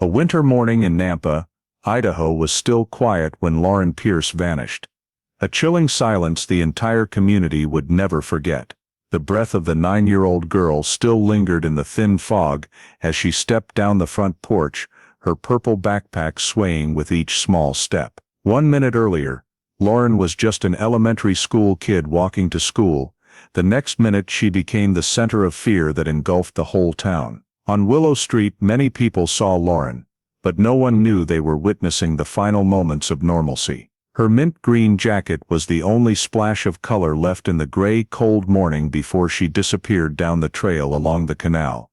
A winter morning in Nampa, Idaho was still quiet when Lauren Pierce vanished. A chilling silence the entire community would never forget. The breath of the 9-year-old girl still lingered in the thin fog as she stepped down the front porch, her purple backpack swaying with each small step. 1 minute earlier, Lauren was just an elementary school kid walking to school. The next minute she became the center of fear that engulfed the whole town. On Willow Street, many people saw Lauren, but no one knew they were witnessing the final moments of normalcy. Her mint green jacket was the only splash of color left in the gray, cold morning before she disappeared down the trail along the canal,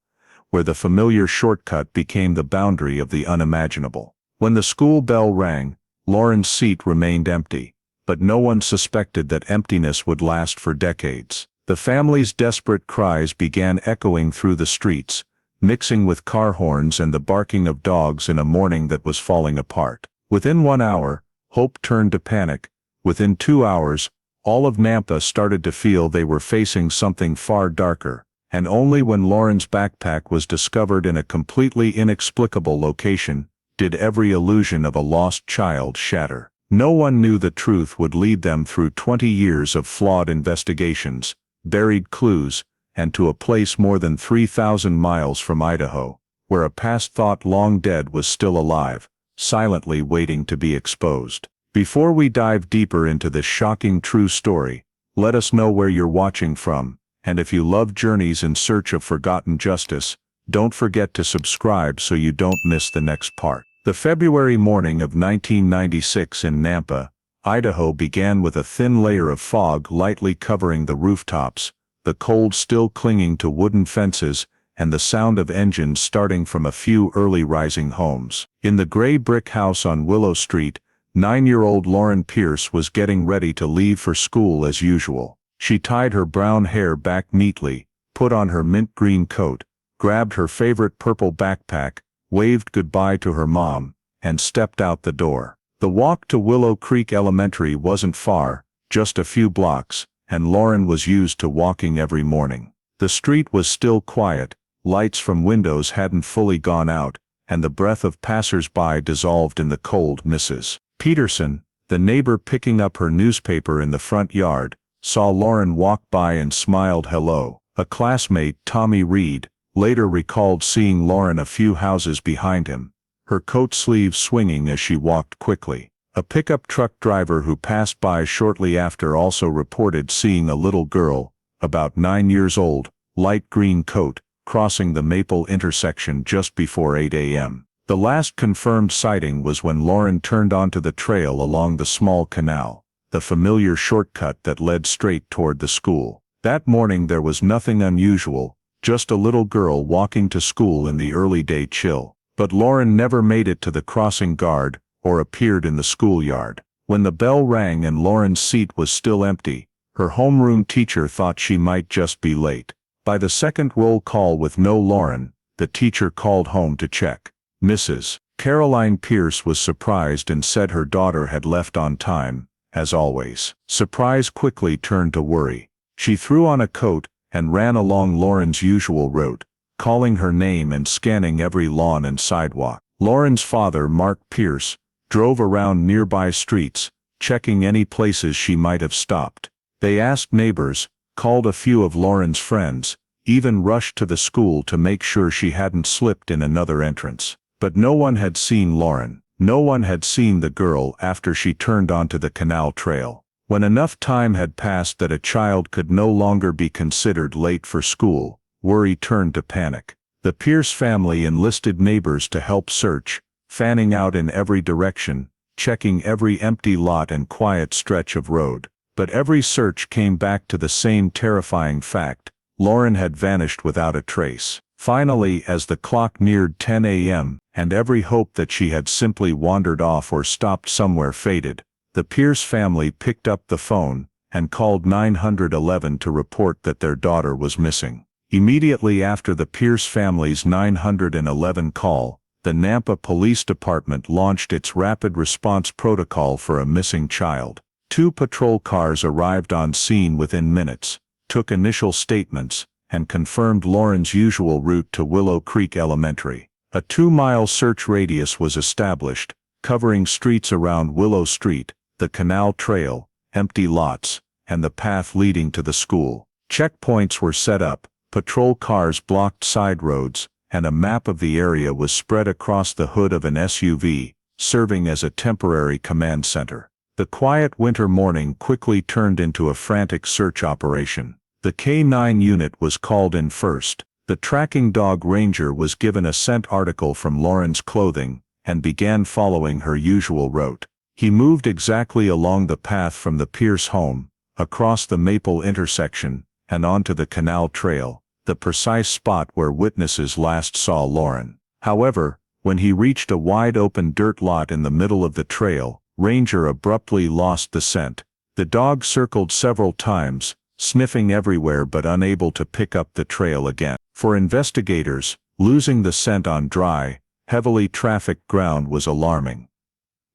where the familiar shortcut became the boundary of the unimaginable. When the school bell rang, Lauren's seat remained empty, but no one suspected that emptiness would last for decades. The family's desperate cries began echoing through the streets, mixing with car horns and the barking of dogs in a morning that was falling apart. Within 1 hour, hope turned to panic. Within 2 hours, all of Nampa started to feel they were facing something far darker, and only when Lauren's backpack was discovered in a completely inexplicable location did every illusion of a lost child shatter. No one knew the truth would lead them through 20 years of flawed investigations, buried clues, and to a place more than 3,000 miles from Idaho, where a past thought long dead was still alive, silently waiting to be exposed. Before we dive deeper into this shocking true story, let us know where you're watching from, and if you love journeys in search of forgotten justice, don't forget to subscribe so you don't miss the next part. The February morning of 1996 in Nampa, Idaho began with a thin layer of fog lightly covering the rooftops, the cold still clinging to wooden fences, and the sound of engines starting from a few early rising homes. In the gray brick house on Willow Street, 9-year-old Lauren Pierce was getting ready to leave for school as usual. She tied her brown hair back neatly, put on her mint green coat, grabbed her favorite purple backpack, waved goodbye to her mom, and stepped out the door. The walk to Willow Creek Elementary wasn't far, just a few blocks, and Lauren was used to walking every morning. The street was still quiet, lights from windows hadn't fully gone out, and the breath of passers-by dissolved in the cold misses. Peterson, the neighbor picking up her newspaper in the front yard, saw Lauren walk by and smiled hello. A classmate, Tommy Reed, later recalled seeing Lauren a few houses behind him, her coat sleeves swinging as she walked quickly. A pickup truck driver who passed by shortly after also reported seeing a little girl, about 9 years old, light green coat, crossing the Maple intersection just before 8 a.m. The last confirmed sighting was when Lauren turned onto the trail along the small canal, the familiar shortcut that led straight toward the school. That morning there was nothing unusual, just a little girl walking to school in the early day chill. But Lauren never made it to the crossing guard, or appeared in the schoolyard. When the bell rang and Lauren's seat was still empty, her homeroom teacher thought she might just be late. By the second roll call with no Lauren, the teacher called home to check. Mrs. Caroline Pierce was surprised and said her daughter had left on time, as always. Surprise quickly turned to worry. She threw on a coat and ran along Lauren's usual route, calling her name and scanning every lawn and sidewalk. Lauren's father, Mark Pierce, drove around nearby streets, checking any places she might have stopped. They asked neighbors, called a few of Lauren's friends, even rushed to the school to make sure she hadn't slipped in another entrance. But no one had seen Lauren. No one had seen the girl after she turned onto the canal trail. When enough time had passed that a child could no longer be considered late for school, worry turned to panic. The Pierce family enlisted neighbors to help search, fanning out in every direction, checking every empty lot and quiet stretch of road. But every search came back to the same terrifying fact: Lauren had vanished without a trace. Finally, as the clock neared 10 a.m., and every hope that she had simply wandered off or stopped somewhere faded, the Pierce family picked up the phone and called 911 to report that their daughter was missing. Immediately after the Pierce family's 911 call, the Nampa Police Department launched its rapid response protocol for a missing child. 2 patrol cars arrived on scene within minutes, took initial statements, and confirmed Lauren's usual route to Willow Creek Elementary. A 2-mile search radius was established, covering streets around Willow Street, the canal trail, empty lots, and the path leading to the school. Checkpoints were set up, patrol cars blocked side roads, and a map of the area was spread across the hood of an SUV, serving as a temporary command center. The quiet winter morning quickly turned into a frantic search operation. The K-9 unit was called in first. The tracking dog ranger was given a scent article from Lauren's clothing, and began following her usual route. He moved exactly along the path from the Pierce home, across the Maple intersection, and onto the canal trail, the precise spot where witnesses last saw Lauren. However, when he reached a wide-open dirt lot in the middle of the trail, Ranger abruptly lost the scent. The dog circled several times, sniffing everywhere but unable to pick up the trail again. For investigators, losing the scent on dry, heavily trafficked ground was alarming.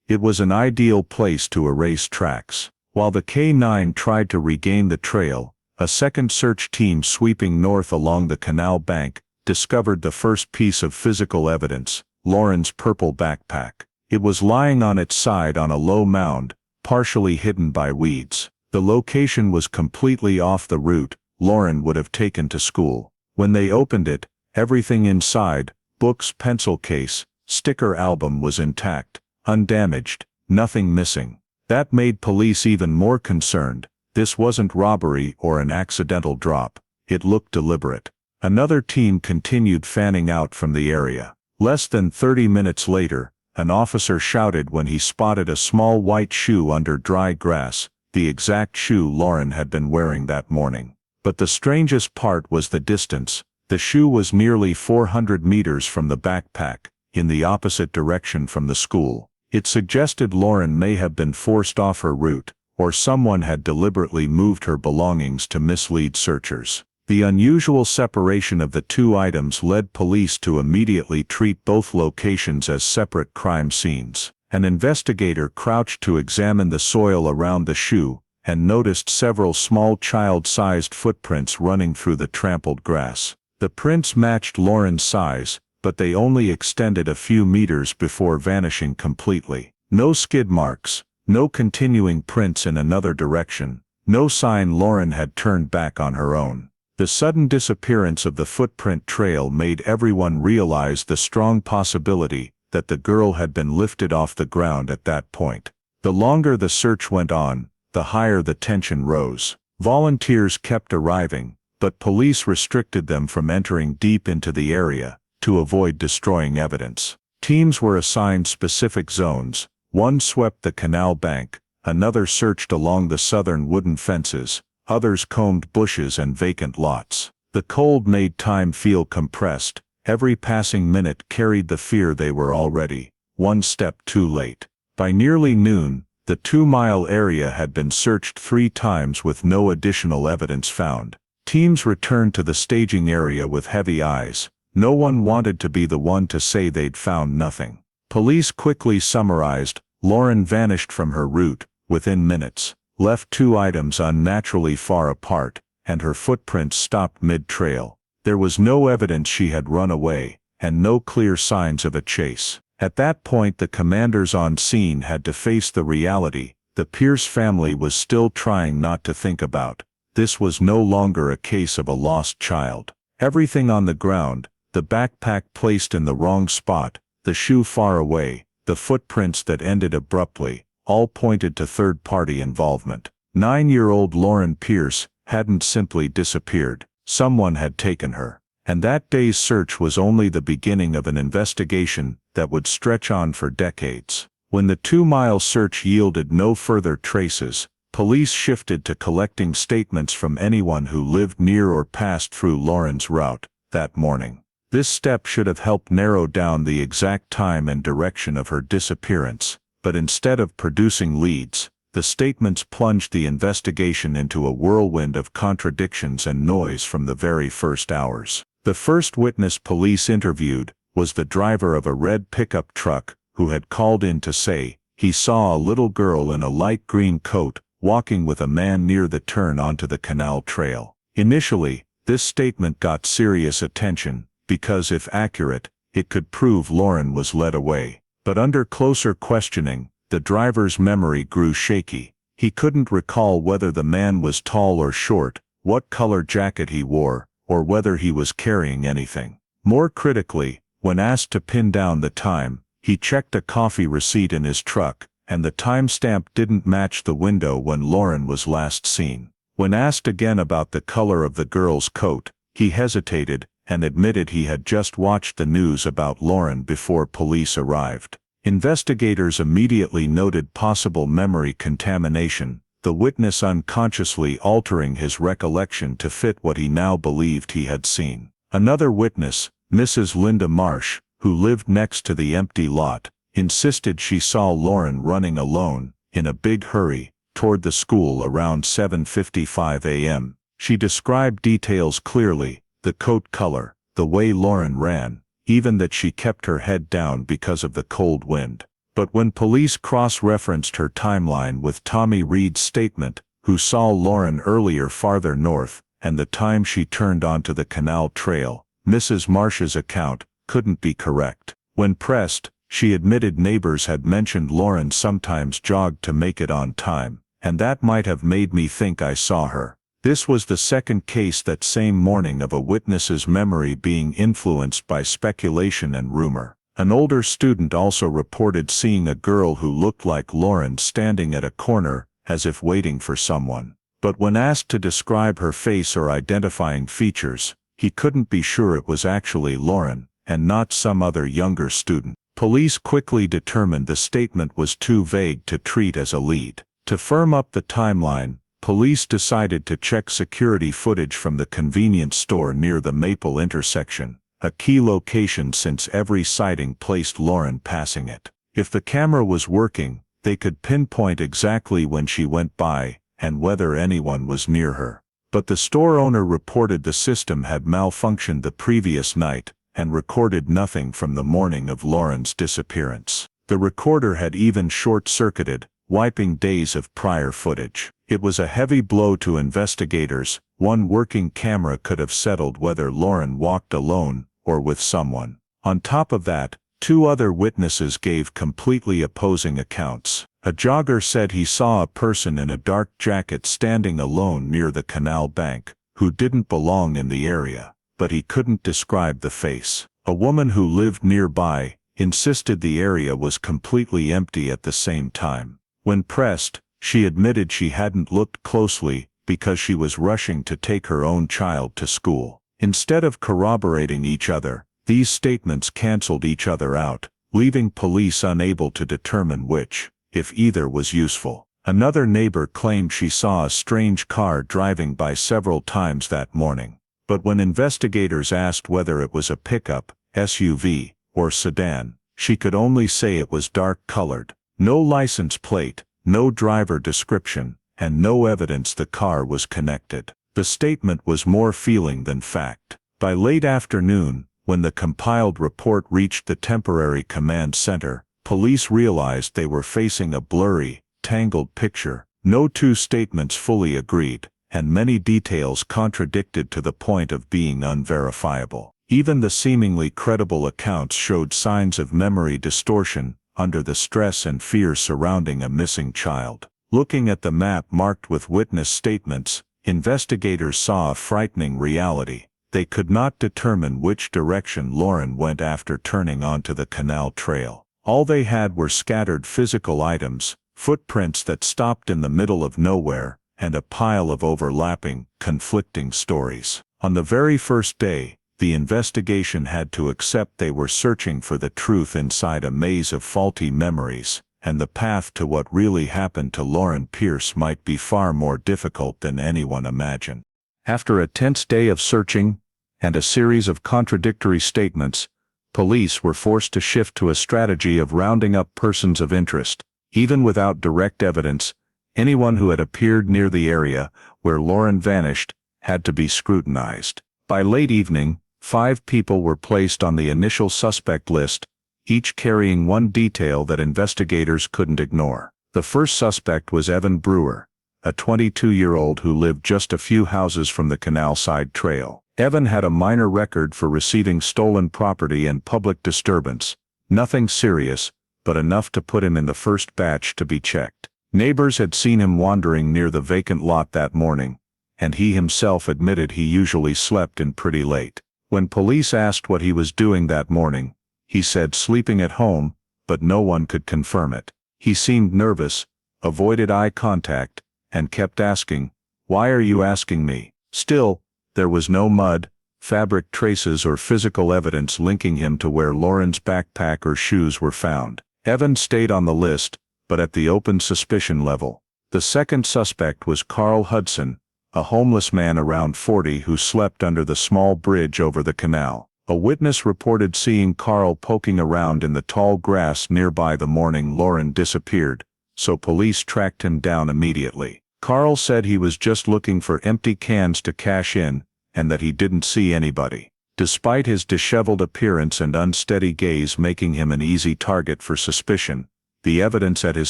It was an ideal place to erase tracks. While the K-9 tried to regain the trail, a second search team sweeping north along the canal bank discovered the first piece of physical evidence, Lauren's purple backpack. It was lying on its side on a low mound, partially hidden by weeds. The location was completely off the route Lauren would have taken to school. When they opened it, everything inside, books, pencil case, sticker album, was intact, undamaged, nothing missing. That made police even more concerned. This wasn't robbery or an accidental drop. It looked deliberate. Another team continued fanning out from the area. Less than 30 minutes later, an officer shouted when he spotted a small white shoe under dry grass, the exact shoe Lauren had been wearing that morning. But the strangest part was the distance. The shoe was nearly 400 meters from the backpack, in the opposite direction from the school. It suggested Lauren may have been forced off her route, or someone had deliberately moved her belongings to mislead searchers. The unusual separation of the two items led police to immediately treat both locations as separate crime scenes. An investigator crouched to examine the soil around the shoe, and noticed several small child-sized footprints running through the trampled grass. The prints matched Lauren's size, but they only extended a few meters before vanishing completely. No skid marks, no continuing prints in another direction, no sign Lauren had turned back on her own. The sudden disappearance of the footprint trail made everyone realize the strong possibility that the girl had been lifted off the ground at that point. The longer the search went on, the higher the tension rose. Volunteers kept arriving, but police restricted them from entering deep into the area, to avoid destroying evidence. Teams were assigned specific zones. One swept the canal bank, another searched along the southern wooden fences, others combed bushes and vacant lots. The cold made time feel compressed. Every passing minute carried the fear they were already one step too late. By nearly noon, the 2-mile area had been searched 3 times with no additional evidence found. Teams returned to the staging area with heavy eyes. No one wanted to be the one to say they'd found nothing. Police quickly summarized, Lauren vanished from her route within minutes, left 2 items unnaturally far apart, and her footprints stopped mid-trail. There was no evidence she had run away, and no clear signs of a chase. At that point, the commanders on scene had to face the reality the Pierce family was still trying not to think about. This was no longer a case of a lost child. Everything on the ground, the backpack placed in the wrong spot, the shoe far away, the footprints that ended abruptly, all pointed to third-party involvement. 9-year-old Lauren Pierce hadn't simply disappeared. Someone had taken her. And that day's search was only the beginning of an investigation that would stretch on for decades. When the 2-mile search yielded no further traces, police shifted to collecting statements from anyone who lived near or passed through Lauren's route that morning. This step should have helped narrow down the exact time and direction of her disappearance, but instead of producing leads, the statements plunged the investigation into a whirlwind of contradictions and noise from the very first hours. The first witness police interviewed was the driver of a red pickup truck who had called in to say he saw a little girl in a light green coat walking with a man near the turn onto the canal trail. Initially, this statement got serious attention because, if accurate, it could prove Lauren was led away. But under closer questioning, the driver's memory grew shaky. He couldn't recall whether the man was tall or short, what color jacket he wore, or whether he was carrying anything. More critically, when asked to pin down the time, he checked a coffee receipt in his truck, and the timestamp didn't match the window when Lauren was last seen. When asked again about the color of the girl's coat, he hesitated and admitted he had just watched the news about Lauren before police arrived. Investigators immediately noted possible memory contamination, the witness unconsciously altering his recollection to fit what he now believed he had seen. Another witness, Mrs. Linda Marsh, who lived next to the empty lot, insisted she saw Lauren running alone, in a big hurry, toward the school around 7:55 a.m. She described details clearly, the coat color, the way Lauren ran, even that she kept her head down because of the cold wind. But when police cross-referenced her timeline with Tommy Reed's statement, who saw Lauren earlier farther north, and the time she turned onto the canal trail, Mrs. Marsh's account couldn't be correct. When pressed, she admitted neighbors had mentioned Lauren sometimes jogged to make it on time, and that might have made me think I saw her. This was the second case that same morning of a witness's memory being influenced by speculation and rumor. An older student also reported seeing a girl who looked like Lauren standing at a corner, as if waiting for someone. But when asked to describe her face or identifying features, he couldn't be sure it was actually Lauren, and not some other younger student. Police quickly determined the statement was too vague to treat as a lead. To firm up the timeline, police decided to check security footage from the convenience store near the Maple intersection, a key location since every sighting placed Lauren passing it. If the camera was working, they could pinpoint exactly when she went by, and whether anyone was near her. But the store owner reported the system had malfunctioned the previous night, and recorded nothing from the morning of Lauren's disappearance. The recorder had even short-circuited, wiping days of prior footage. It was a heavy blow to investigators. One working camera could have settled whether Lauren walked alone or with someone. On top of that, two other witnesses gave completely opposing accounts. A jogger said he saw a person in a dark jacket standing alone near the canal bank, who didn't belong in the area, but he couldn't describe the face. A woman who lived nearby insisted the area was completely empty at the same time. When pressed, she admitted she hadn't looked closely because she was rushing to take her own child to school. Instead of corroborating each other, these statements canceled each other out, leaving police unable to determine which, if either, was useful. Another neighbor claimed she saw a strange car driving by several times that morning. But when investigators asked whether it was a pickup, SUV, or sedan, she could only say it was dark-colored. No license plate, no driver description, and no evidence the car was connected. The statement was more feeling than fact. By late afternoon, when the compiled report reached the temporary command center, police realized they were facing a blurry, tangled picture. No two statements fully agreed, and many details contradicted to the point of being unverifiable. Even the seemingly credible accounts showed signs of memory distortion, under the stress and fear surrounding a missing child. Looking at the map marked with witness statements, investigators saw a frightening reality. They could not determine which direction Lauren went after turning onto the canal trail. All they had were scattered physical items, footprints that stopped in the middle of nowhere, and a pile of overlapping, conflicting stories. On the very first day, the investigation had to accept they were searching for the truth inside a maze of faulty memories, and the path to what really happened to Lauren Pierce might be far more difficult than anyone imagined. After a tense day of searching, and a series of contradictory statements, police were forced to shift to a strategy of rounding up persons of interest. Even without direct evidence, anyone who had appeared near the area where Lauren vanished had to be scrutinized. By late evening, 5 people were placed on the initial suspect list, each carrying one detail that investigators couldn't ignore. The first suspect was Evan Brewer, a 22-year-old who lived just a few houses from the canal side trail. Evan had a minor record for receiving stolen property and public disturbance. Nothing serious, but enough to put him in the first batch to be checked. Neighbors had seen him wandering near the vacant lot that morning, and he himself admitted he usually slept in pretty late. When police asked what he was doing that morning, he said sleeping at home, but no one could confirm it. He seemed nervous, avoided eye contact, and kept asking, "Why are you asking me?" Still, there was no mud, fabric traces or physical evidence linking him to where Lauren's backpack or shoes were found. Evan stayed on the list, but at the open suspicion level. The second suspect was Carl Hudson, a homeless man around 40 who slept under the small bridge over the canal. A witness reported seeing Carl poking around in the tall grass nearby the morning Lauren disappeared, so police tracked him down immediately. Carl said he was just looking for empty cans to cash in, and that he didn't see anybody. Despite his disheveled appearance and unsteady gaze making him an easy target for suspicion, the evidence at his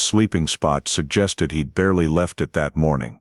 sleeping spot suggested he'd barely left it that morning.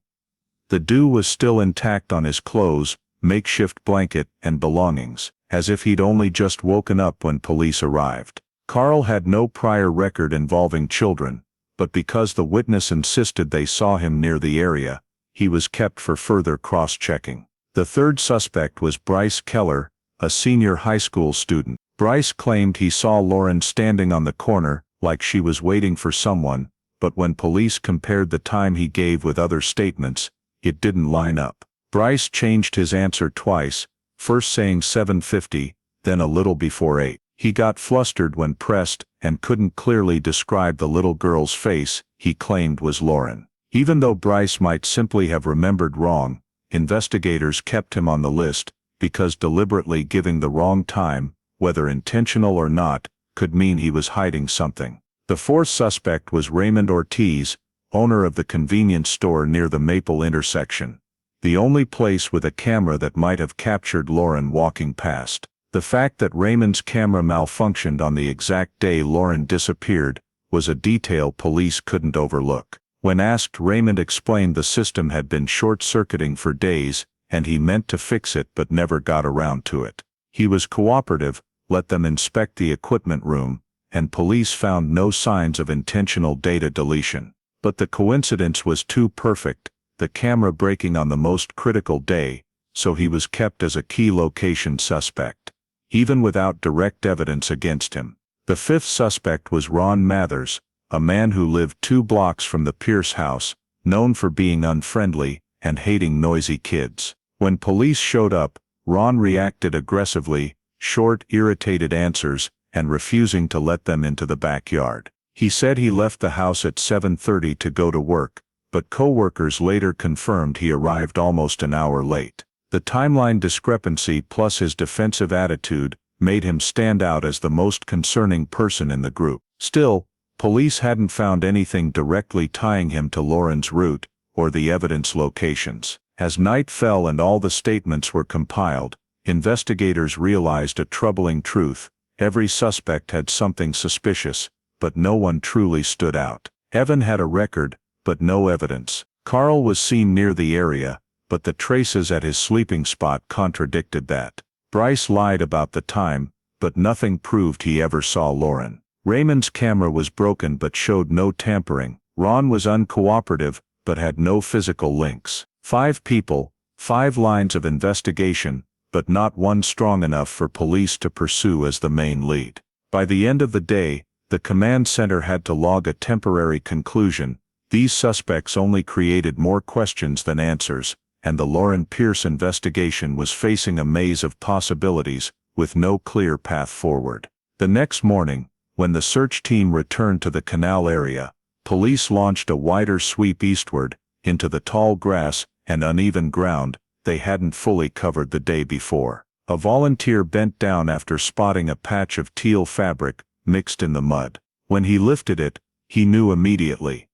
The dew was still intact on his clothes, makeshift blanket, and belongings, as if he'd only just woken up when police arrived. Carl had no prior record involving children, but because the witness insisted they saw him near the area, he was kept for further cross-checking. The third suspect was Bryce Keller, a senior high school student. Bryce claimed he saw Lauren standing on the corner, like she was waiting for someone, but when police compared the time he gave with other statements, it didn't line up. Bryce changed his answer twice, first saying 7:50, then a little before 8. He got flustered when pressed and couldn't clearly describe the little girl's face he claimed was Lauren. Even though Bryce might simply have remembered wrong, investigators kept him on the list because deliberately giving the wrong time, whether intentional or not, could mean he was hiding something. The fourth suspect was Raymond Ortiz, owner of the convenience store near the Maple intersection, the only place with a camera that might have captured Lauren walking past. The fact that Raymond's camera malfunctioned on the exact day Lauren disappeared was a detail police couldn't overlook. When asked, Raymond explained the system had been short-circuiting for days, and he meant to fix it but never got around to it. He was cooperative, let them inspect the equipment room, and police found no signs of intentional data deletion. But the coincidence was too perfect, the camera breaking on the most critical day, so he was kept as a key location suspect, even without direct evidence against him. The fifth suspect was Ron Mathers, a man who lived 2 blocks from the Pierce house, known for being unfriendly and hating noisy kids. When police showed up, Ron reacted aggressively, short, irritated answers, and refusing to let them into the backyard. He said he left the house at 7:30 to go to work, but co-workers later confirmed he arrived almost an hour late. The timeline discrepancy plus his defensive attitude made him stand out as the most concerning person in the group. Still, police hadn't found anything directly tying him to Lauren's route or the evidence locations. As night fell and all the statements were compiled, investigators realized a troubling truth: every suspect had something suspicious, but no one truly stood out. Evan had a record, but no evidence. Carl was seen near the area, but the traces at his sleeping spot contradicted that. Bryce lied about the time, but nothing proved he ever saw Lauren. Raymond's camera was broken but showed no tampering. Ron was uncooperative, but had no physical links. 5 people, 5 lines of investigation, but not one strong enough for police to pursue as the main lead. By the end of the day, the command center had to log a temporary conclusion: these suspects only created more questions than answers, and the Lauren Pierce investigation was facing a maze of possibilities, with no clear path forward. The next morning, when the search team returned to the canal area, police launched a wider sweep eastward, into the tall grass and uneven ground they hadn't fully covered the day before. A volunteer bent down after spotting a patch of teal fabric mixed in the mud. When he lifted it, he knew immediately.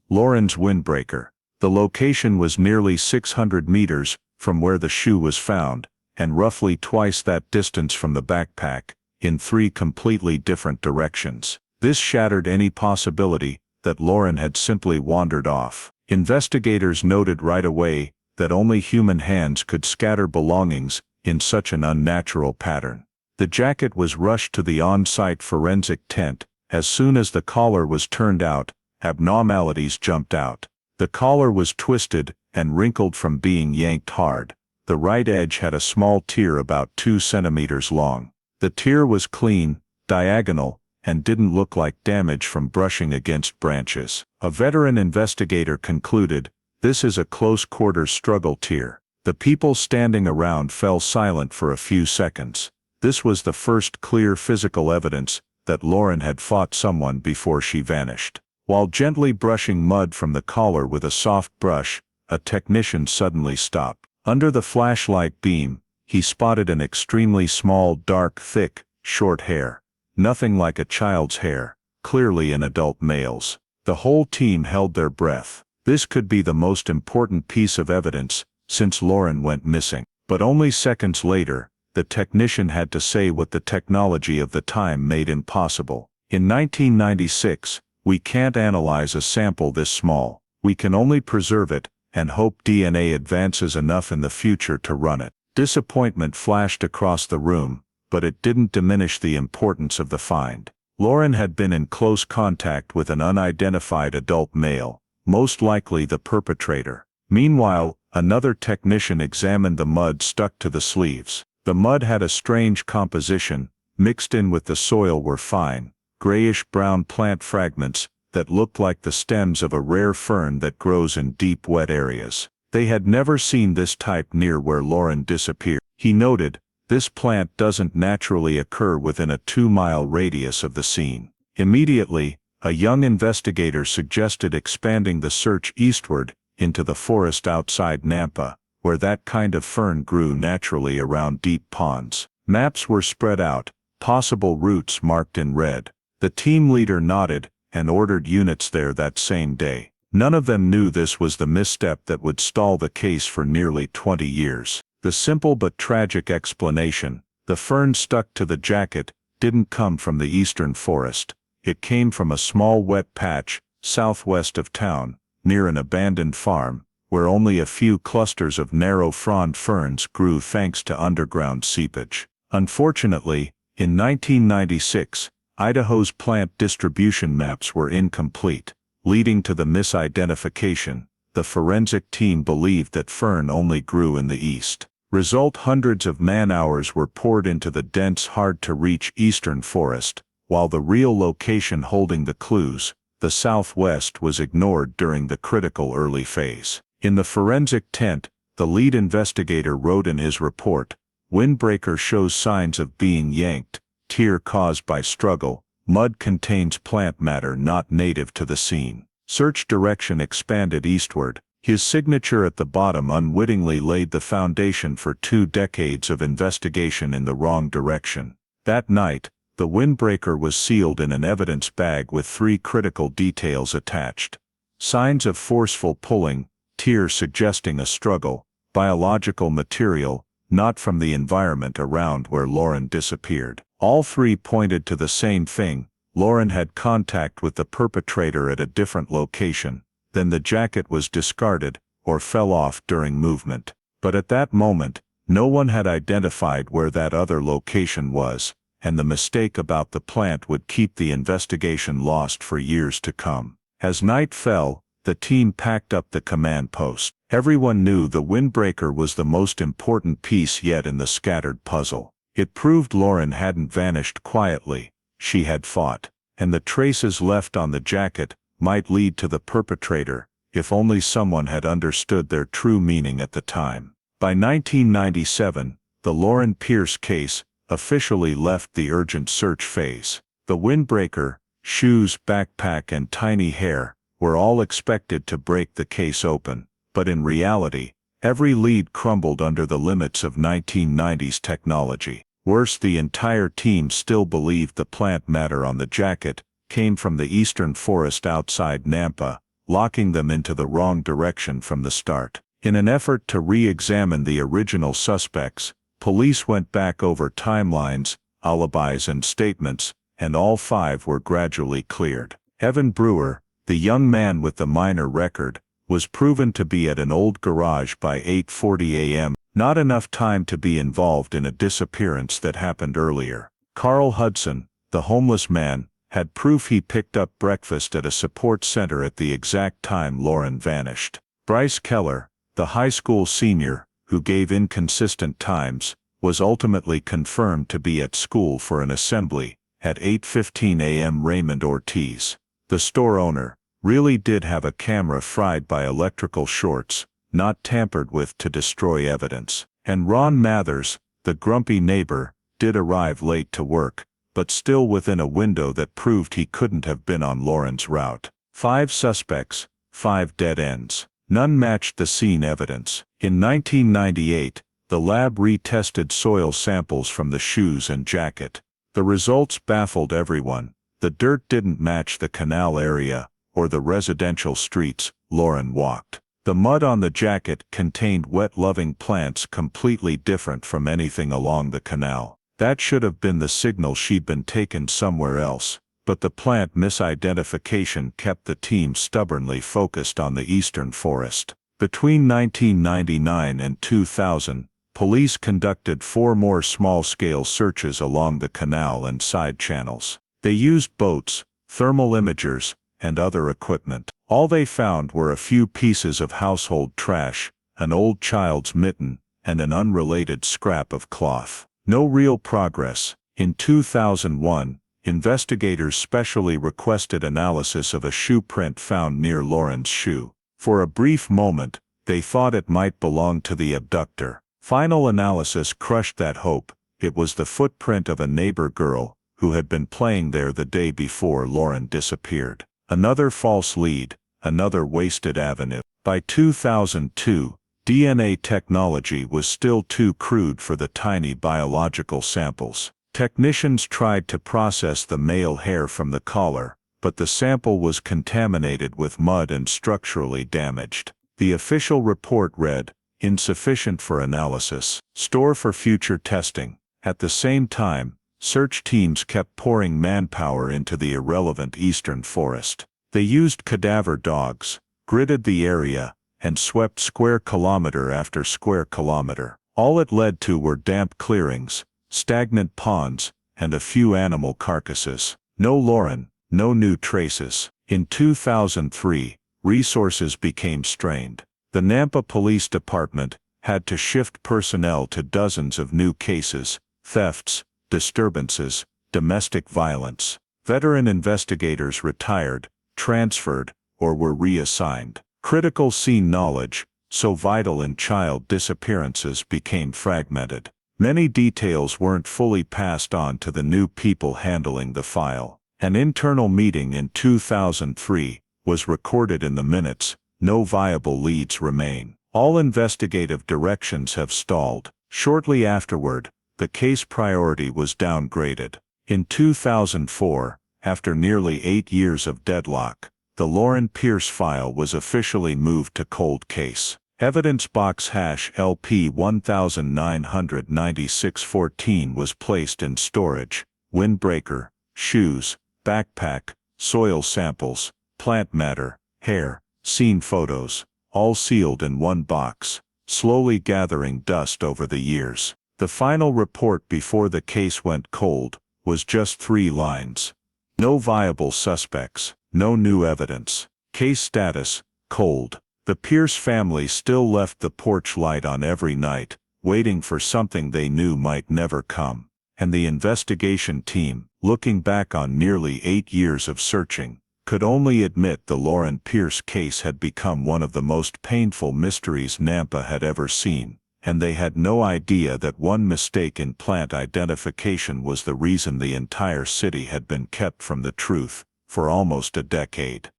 Lauren's windbreaker. The location was nearly 600 meters from where the shoe was found, and roughly twice that distance from the backpack, in 3 completely different directions. This shattered any possibility that Lauren had simply wandered off. Investigators noted right away that only human hands could scatter belongings in such an unnatural pattern. The jacket was rushed to the on-site forensic tent. As soon as the collar was turned out, abnormalities jumped out. The collar was twisted and wrinkled from being yanked hard. The right edge had a small tear about 2 centimeters long. The tear was clean, diagonal, and didn't look like damage from brushing against branches. A veteran investigator concluded, "This is a close-quarters struggle tear." The people standing around fell silent for a few seconds. This was the first clear physical evidence that Lauren had fought someone before she vanished. While gently brushing mud from the collar with a soft brush, a technician suddenly stopped. Under the flashlight beam, he spotted an extremely small, dark, thick, short hair. Nothing like a child's hair, clearly an adult male's. The whole team held their breath. This could be the most important piece of evidence since Lauren went missing. But only seconds later, the technician had to say what the technology of the time made impossible. In 1996, we can't analyze a sample this small. We can only preserve it and hope DNA advances enough in the future to run it. Disappointment flashed across the room, but it didn't diminish the importance of the find. Lauren had been in close contact with an unidentified adult male, most likely the perpetrator. Meanwhile, another technician examined the mud stuck to the sleeves. The mud had a strange composition. Mixed in with the soil were fine, grayish-brown plant fragments that looked like the stems of a rare fern that grows in deep, wet areas. They had never seen this type near where Lauren disappeared. He noted, "This plant doesn't naturally occur within a 2-mile radius of the scene." Immediately, a young investigator suggested expanding the search eastward into the forest outside Nampa, where that kind of fern grew naturally around deep ponds. Maps were spread out, possible routes marked in red. The team leader nodded and ordered units there that same day. None of them knew this was the misstep that would stall the case for nearly 20 years. The simple but tragic explanation, the fern stuck to the jacket, didn't come from the eastern forest. It came from a small wet patch, southwest of town, near an abandoned farm, where only a few clusters of narrow frond ferns grew thanks to underground seepage. Unfortunately, in 1996, Idaho's plant distribution maps were incomplete, leading to the misidentification. The forensic team believed that fern only grew in the east. Result: hundreds of man-hours were poured into the dense, hard-to-reach eastern forest, while the real location holding the clues, the southwest, was ignored during the critical early phase. In the forensic tent, the lead investigator wrote in his report, "Windbreaker shows signs of being yanked, tear caused by struggle, mud contains plant matter not native to the scene." Search direction expanded eastward. His signature at the bottom unwittingly laid the foundation for 2 decades of investigation in the wrong direction. That night, the windbreaker was sealed in an evidence bag with 3 critical details attached. Signs of forceful pulling, tear suggesting a struggle, biological material, not from the environment around where Lauren disappeared. All 3 pointed to the same thing: Lauren had contact with the perpetrator at a different location. Then the jacket was discarded, or fell off during movement. But at that moment, no one had identified where that other location was, and the mistake about the plant would keep the investigation lost for years to come. As night fell, the team packed up the command post. Everyone knew the windbreaker was the most important piece yet in the scattered puzzle. It proved Lauren hadn't vanished quietly, she had fought, and the traces left on the jacket might lead to the perpetrator, if only someone had understood their true meaning at the time. By 1997, the Lauren Pierce case officially left the urgent search phase. The windbreaker, shoes, backpack, and tiny hair were all expected to break the case open, but in reality, every lead crumbled under the limits of 1990s technology. Worse, the entire team still believed the plant matter on the jacket came from the eastern forest outside Nampa, locking them into the wrong direction from the start. In an effort to re-examine the original suspects, police went back over timelines, alibis, and statements, and all 5 were gradually cleared. Evan Brewer, the young man with the minor record, was proven to be at an old garage by 8:40 a.m., not enough time to be involved in a disappearance that happened earlier. Carl Hudson, the homeless man, had proof he picked up breakfast at a support center at the exact time Lauren vanished. Bryce Keller, the high school senior, who gave inconsistent times, was ultimately confirmed to be at school for an assembly at 8:15 a.m. Raymond Ortiz, the store owner, really did have a camera fried by electrical shorts, not tampered with to destroy evidence. And Ron Mathers, the grumpy neighbor, did arrive late to work, but still within a window that proved he couldn't have been on Lauren's route. 5 suspects, 5 dead ends. None matched the scene evidence. In 1998, the lab retested soil samples from the shoes and jacket. The results baffled everyone. The dirt didn't match the canal area or the residential streets Lauren walked. The mud on the jacket contained wet-loving plants completely different from anything along the canal. That should have been the signal she'd been taken somewhere else, but the plant misidentification kept the team stubbornly focused on the eastern forest. Between 1999 and 2000, police conducted 4 more small-scale searches along the canal and side channels. They used boats, thermal imagers, and other equipment. All they found were a few pieces of household trash, an old child's mitten, and an unrelated scrap of cloth. No real progress. In 2001, investigators specially requested analysis of a shoe print found near Lauren's shoe. For a brief moment, they thought it might belong to the abductor. Final analysis crushed that hope. It was the footprint of a neighbor girl who had been playing there the day before Lauren disappeared. Another false lead, another wasted avenue. By 2002, DNA technology was still too crude for the tiny biological samples. Technicians tried to process the male hair from the collar, but the sample was contaminated with mud and structurally damaged. The official report read, "Insufficient for analysis. Store for future testing." At the same time, search teams kept pouring manpower into the irrelevant eastern forest. They used cadaver dogs, gridded the area, and swept square kilometer after square kilometer. All it led to were damp clearings, stagnant ponds, and a few animal carcasses. No Lauren, no new traces. In 2003, resources became strained. The Nampa Police Department had to shift personnel to dozens of new cases, thefts, disturbances, domestic violence. Veteran investigators retired, transferred, or were reassigned. Critical scene knowledge, so vital in child disappearances, became fragmented. Many details weren't fully passed on to the new people handling the file. An internal meeting in 2003 was recorded in the minutes. No viable leads remain. All investigative directions have stalled. Shortly afterward, the case priority was downgraded. In 2004, after nearly 8 years of deadlock, the Lauren Pierce file was officially moved to cold case. Evidence box #LP 199614 was placed in storage. Windbreaker, shoes, backpack, soil samples, plant matter, hair, scene photos, all sealed in one box, slowly gathering dust over the years. The final report before the case went cold was just 3 lines. No viable suspects, no new evidence. Case status, cold. The Pierce family still left the porch light on every night, waiting for something they knew might never come. And the investigation team, looking back on nearly 8 years of searching, could only admit the Lauren Pierce case had become one of the most painful mysteries Nampa had ever seen. And they had no idea that one mistake in plant identification was the reason the entire city had been kept from the truth for almost a decade.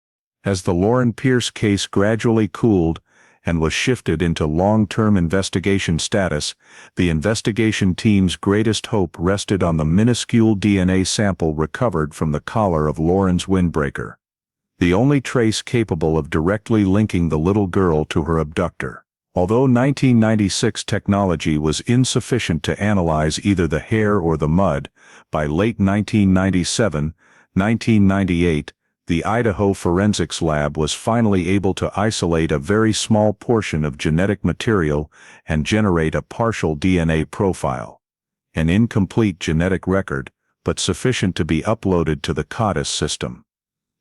As the Lauren Pierce case gradually cooled and was shifted into long-term investigation status, the investigation team's greatest hope rested on the minuscule DNA sample recovered from the collar of Lauren's windbreaker, the only trace capable of directly linking the little girl to her abductor. Although 1996 technology was insufficient to analyze either the hair or the mud, by late 1997, 1998, the Idaho Forensics Lab was finally able to isolate a very small portion of genetic material and generate a partial DNA profile. An incomplete genetic record, but sufficient to be uploaded to the CODIS system.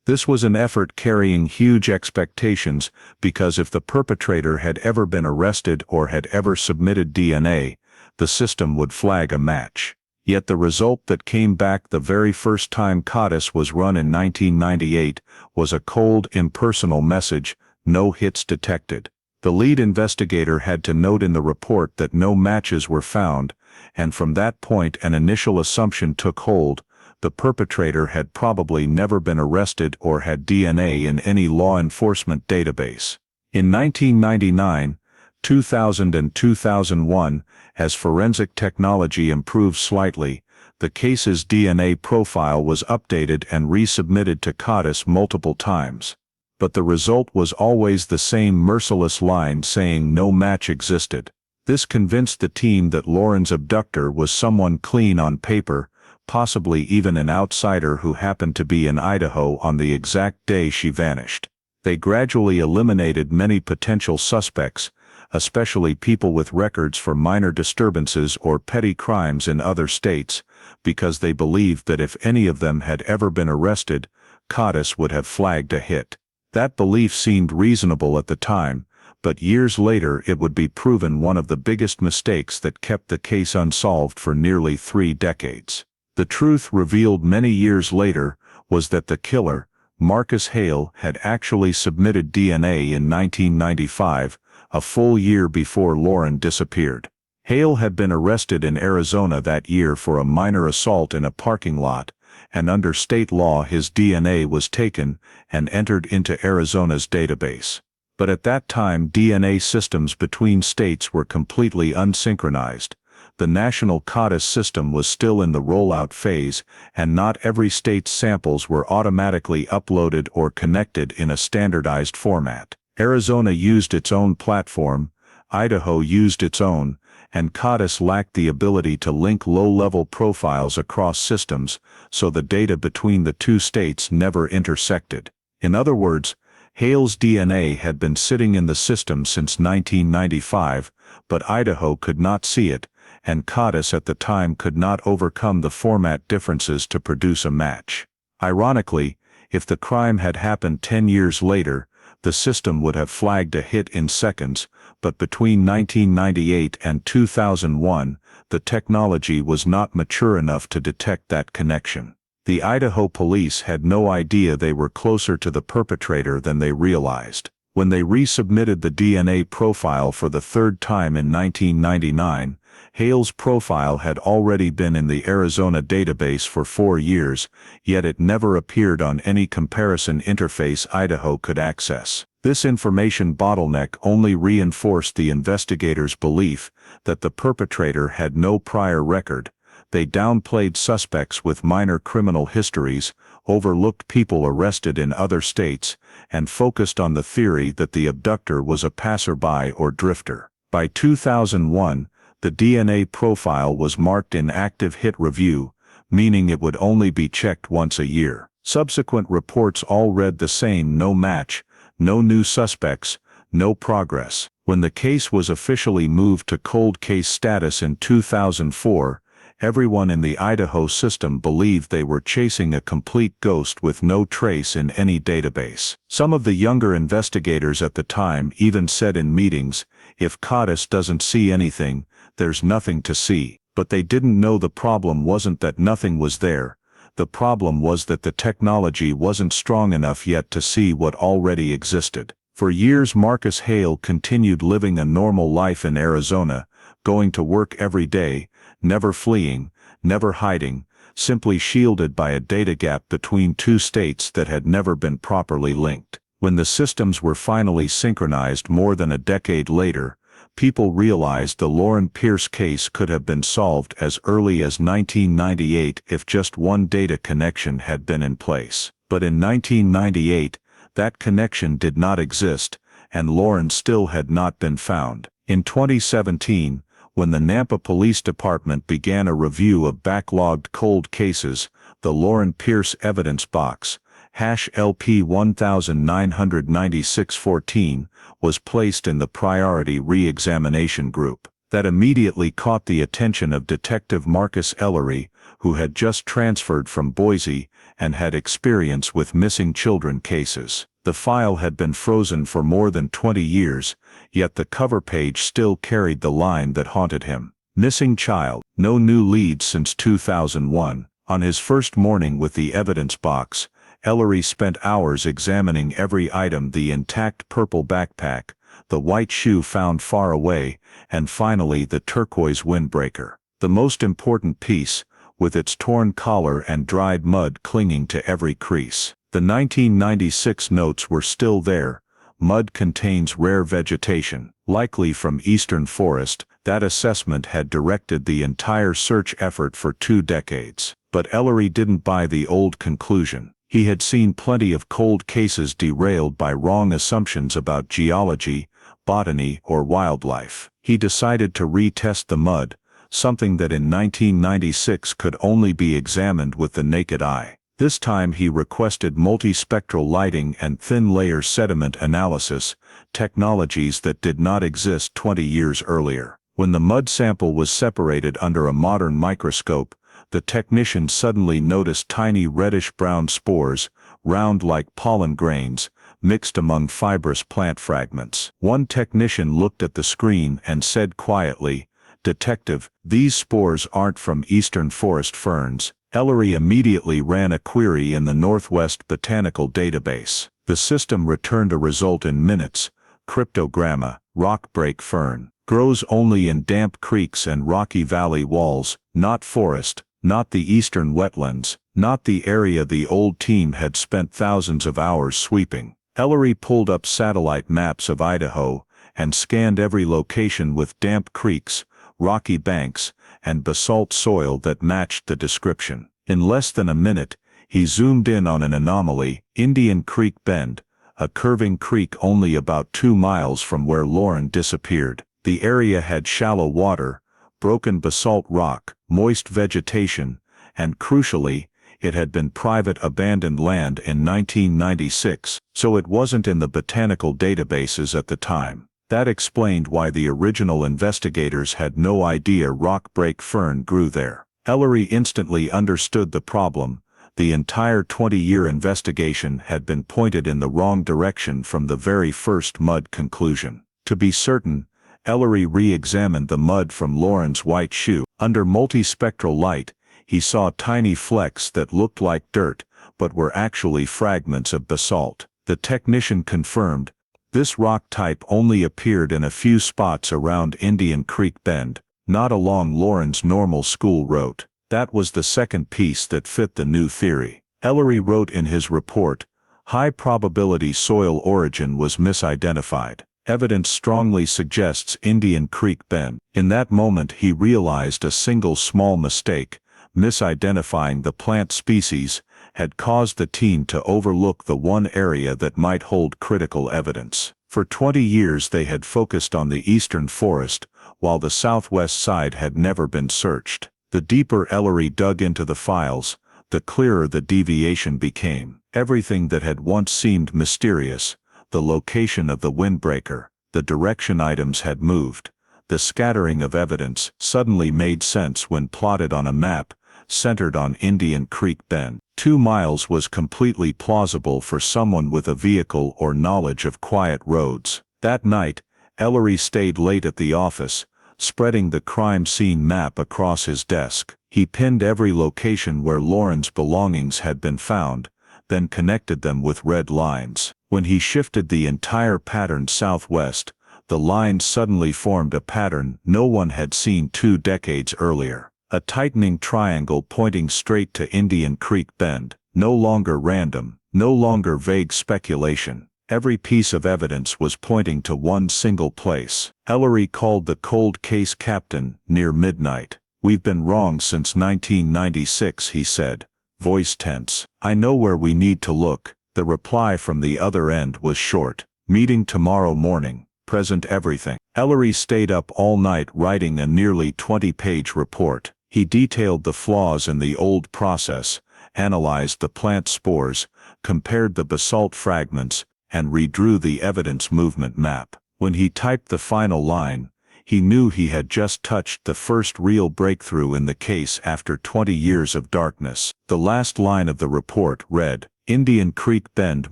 This was an effort carrying huge expectations because if the perpetrator had ever been arrested or had ever submitted DNA, the system would flag a match. Yet the result that came back the very first time CODIS was run in 1998 was a cold, impersonal message, "No hits detected." The lead investigator had to note in the report that no matches were found, and from that point an initial assumption took hold: the perpetrator had probably never been arrested or had DNA in any law enforcement database. In 1999, 2000 and 2001, as forensic technology improved slightly, the case's DNA profile was updated and resubmitted to CODIS multiple times. But the result was always the same merciless line saying no match existed. This convinced the team that Lauren's abductor was someone clean on paper, possibly even an outsider who happened to be in Idaho on the exact day she vanished. They gradually eliminated many potential suspects, especially people with records for minor disturbances or petty crimes in other states, because they believed that if any of them had ever been arrested, CODIS would have flagged a hit. That belief seemed reasonable at the time, but years later it would be proven one of the biggest mistakes that kept the case unsolved for nearly 3 decades. The truth revealed many years later was that the killer, Marcus Hale, had actually submitted DNA in 1995, a full year before Lauren disappeared. Hale had been arrested in Arizona that year for a minor assault in a parking lot, and under state law his DNA was taken and entered into Arizona's database. But at that time DNA systems between states were completely unsynchronized. The national CODIS system was still in the rollout phase, and not every state's samples were automatically uploaded or connected in a standardized format. Arizona used its own platform, Idaho used its own, and CODIS lacked the ability to link low-level profiles across systems, so the data between the two states never intersected. In other words, Hale's DNA had been sitting in the system since 1995, but Idaho could not see it, and CODIS at the time could not overcome the format differences to produce a match. Ironically, if the crime had happened 10 years later, the system would have flagged a hit in seconds, but between 1998 and 2001, the technology was not mature enough to detect that connection. The Idaho police had no idea they were closer to the perpetrator than they realized. When they resubmitted the DNA profile for the third time in 1999, Hale's profile had already been in the Arizona database for 4 years, yet it never appeared on any comparison interface Idaho could access. This information bottleneck only reinforced the investigators' belief that the perpetrator had no prior record. They downplayed suspects with minor criminal histories, overlooked people arrested in other states, and focused on the theory that the abductor was a passerby or drifter. By 2001, the DNA profile was marked in active hit review, meaning it would only be checked once a year. Subsequent reports all read the same: no match, no new suspects, no progress. When the case was officially moved to cold case status in 2004, everyone in the Idaho system believed they were chasing a complete ghost with no trace in any database. Some of the younger investigators at the time even said in meetings, "If CODIS doesn't see anything, there's nothing to see." But they didn't know the problem wasn't that nothing was there. The problem was that the technology wasn't strong enough yet to see what already existed. For years Marcus Hale continued living a normal life in Arizona, going to work every day, never fleeing, never hiding, simply shielded by a data gap between two states that had never been properly linked. When the systems were finally synchronized more than a decade later, people realized the Lauren Pierce case could have been solved as early as 1998 if just one data connection had been in place. But in 1998, that connection did not exist, and Lauren still had not been found. In 2017, when the Nampa Police Department began a review of backlogged cold cases, the Lauren Pierce evidence box, LP 199614, was placed in the priority re-examination group. That immediately caught the attention of Detective Marcus Ellery, who had just transferred from Boise and had experience with missing children cases. The file had been frozen for more than 20 years, yet the cover page still carried the line that haunted him. Missing child, no new leads since 2001. On his first morning with the evidence box, Ellery spent hours examining every item: the intact purple backpack, the white shoe found far away, and finally the turquoise windbreaker. The most important piece, with its torn collar and dried mud clinging to every crease. The 1996 notes were still there. Mud contains rare vegetation, likely from eastern forest. That assessment had directed the entire search effort for 2 decades. But Ellery didn't buy the old conclusion. He had seen plenty of cold cases derailed by wrong assumptions about geology, botany, or wildlife. He decided to retest the mud, something that in 1996 could only be examined with the naked eye. This time he requested multispectral lighting and thin-layer sediment analysis, technologies that did not exist 20 years earlier. When the mud sample was separated under a modern microscope, the technician suddenly noticed tiny reddish-brown spores, round like pollen grains, mixed among fibrous plant fragments. One technician looked at the screen and said quietly, "Detective, these spores aren't from eastern forest ferns." Ellery immediately ran a query in the Northwest Botanical Database. The system returned a result in minutes: cryptogramma, rockbreak fern. Grows only in damp creeks and rocky valley walls, not forest, not the eastern wetlands, not the area the old team had spent thousands of hours sweeping. Ellery pulled up satellite maps of Idaho and scanned every location with damp creeks, rocky banks, and basalt soil that matched the description. In less than a minute, he zoomed in on an anomaly: Indian Creek Bend, a curving creek only about 2 miles from where Lauren disappeared. The area had shallow water, broken basalt rock, moist vegetation, and crucially, it had been private abandoned land in 1996, so it wasn't in the botanical databases at the time. That explained why the original investigators had no idea rockbreak fern grew there. Ellery instantly understood the problem. The entire 20-year investigation had been pointed in the wrong direction from the very first mud conclusion. To be certain, Ellery re-examined the mud from Lauren's white shoe. Under multispectral light, he saw tiny flecks that looked like dirt, but were actually fragments of basalt. The technician confirmed, this rock type only appeared in a few spots around Indian Creek Bend, not along Lauren's normal school route. That was the second piece that fit the new theory. Ellery wrote in his report, high probability soil origin was misidentified. Evidence strongly suggests Indian Creek Bend. In that moment he realized a single small mistake, misidentifying the plant species, had caused the team to overlook the one area that might hold critical evidence. For 20 years they had focused on the eastern forest, while the southwest side had never been searched. The deeper Ellery dug into the files, the clearer the deviation became. Everything that had once seemed mysterious, the location of the windbreaker, the direction items had moved, the scattering of evidence, suddenly made sense when plotted on a map, centered on Indian Creek Bend. 2 miles was completely plausible for someone with a vehicle or knowledge of quiet roads. That night, Ellery stayed late at the office, spreading the crime scene map across his desk. He pinned every location where Lauren's belongings had been found, then connected them with red lines. When he shifted the entire pattern southwest, the lines suddenly formed a pattern no one had seen 2 decades earlier. A tightening triangle pointing straight to Indian Creek Bend. No longer random, no longer vague speculation. Every piece of evidence was pointing to one single place. Ellery called the cold case captain near midnight. "We've been wrong since 1996, he said, voice tense. "I know where we need to look." The reply from the other end was short. "Meeting tomorrow morning. Present everything." Ellery stayed up all night writing a nearly 20-page report. He detailed the flaws in the old process, analyzed the plant spores, compared the basalt fragments, and redrew the evidence movement map. When he typed the final line, he knew he had just touched the first real breakthrough in the case after 20 years of darkness. The last line of the report read, "Indian Creek Bend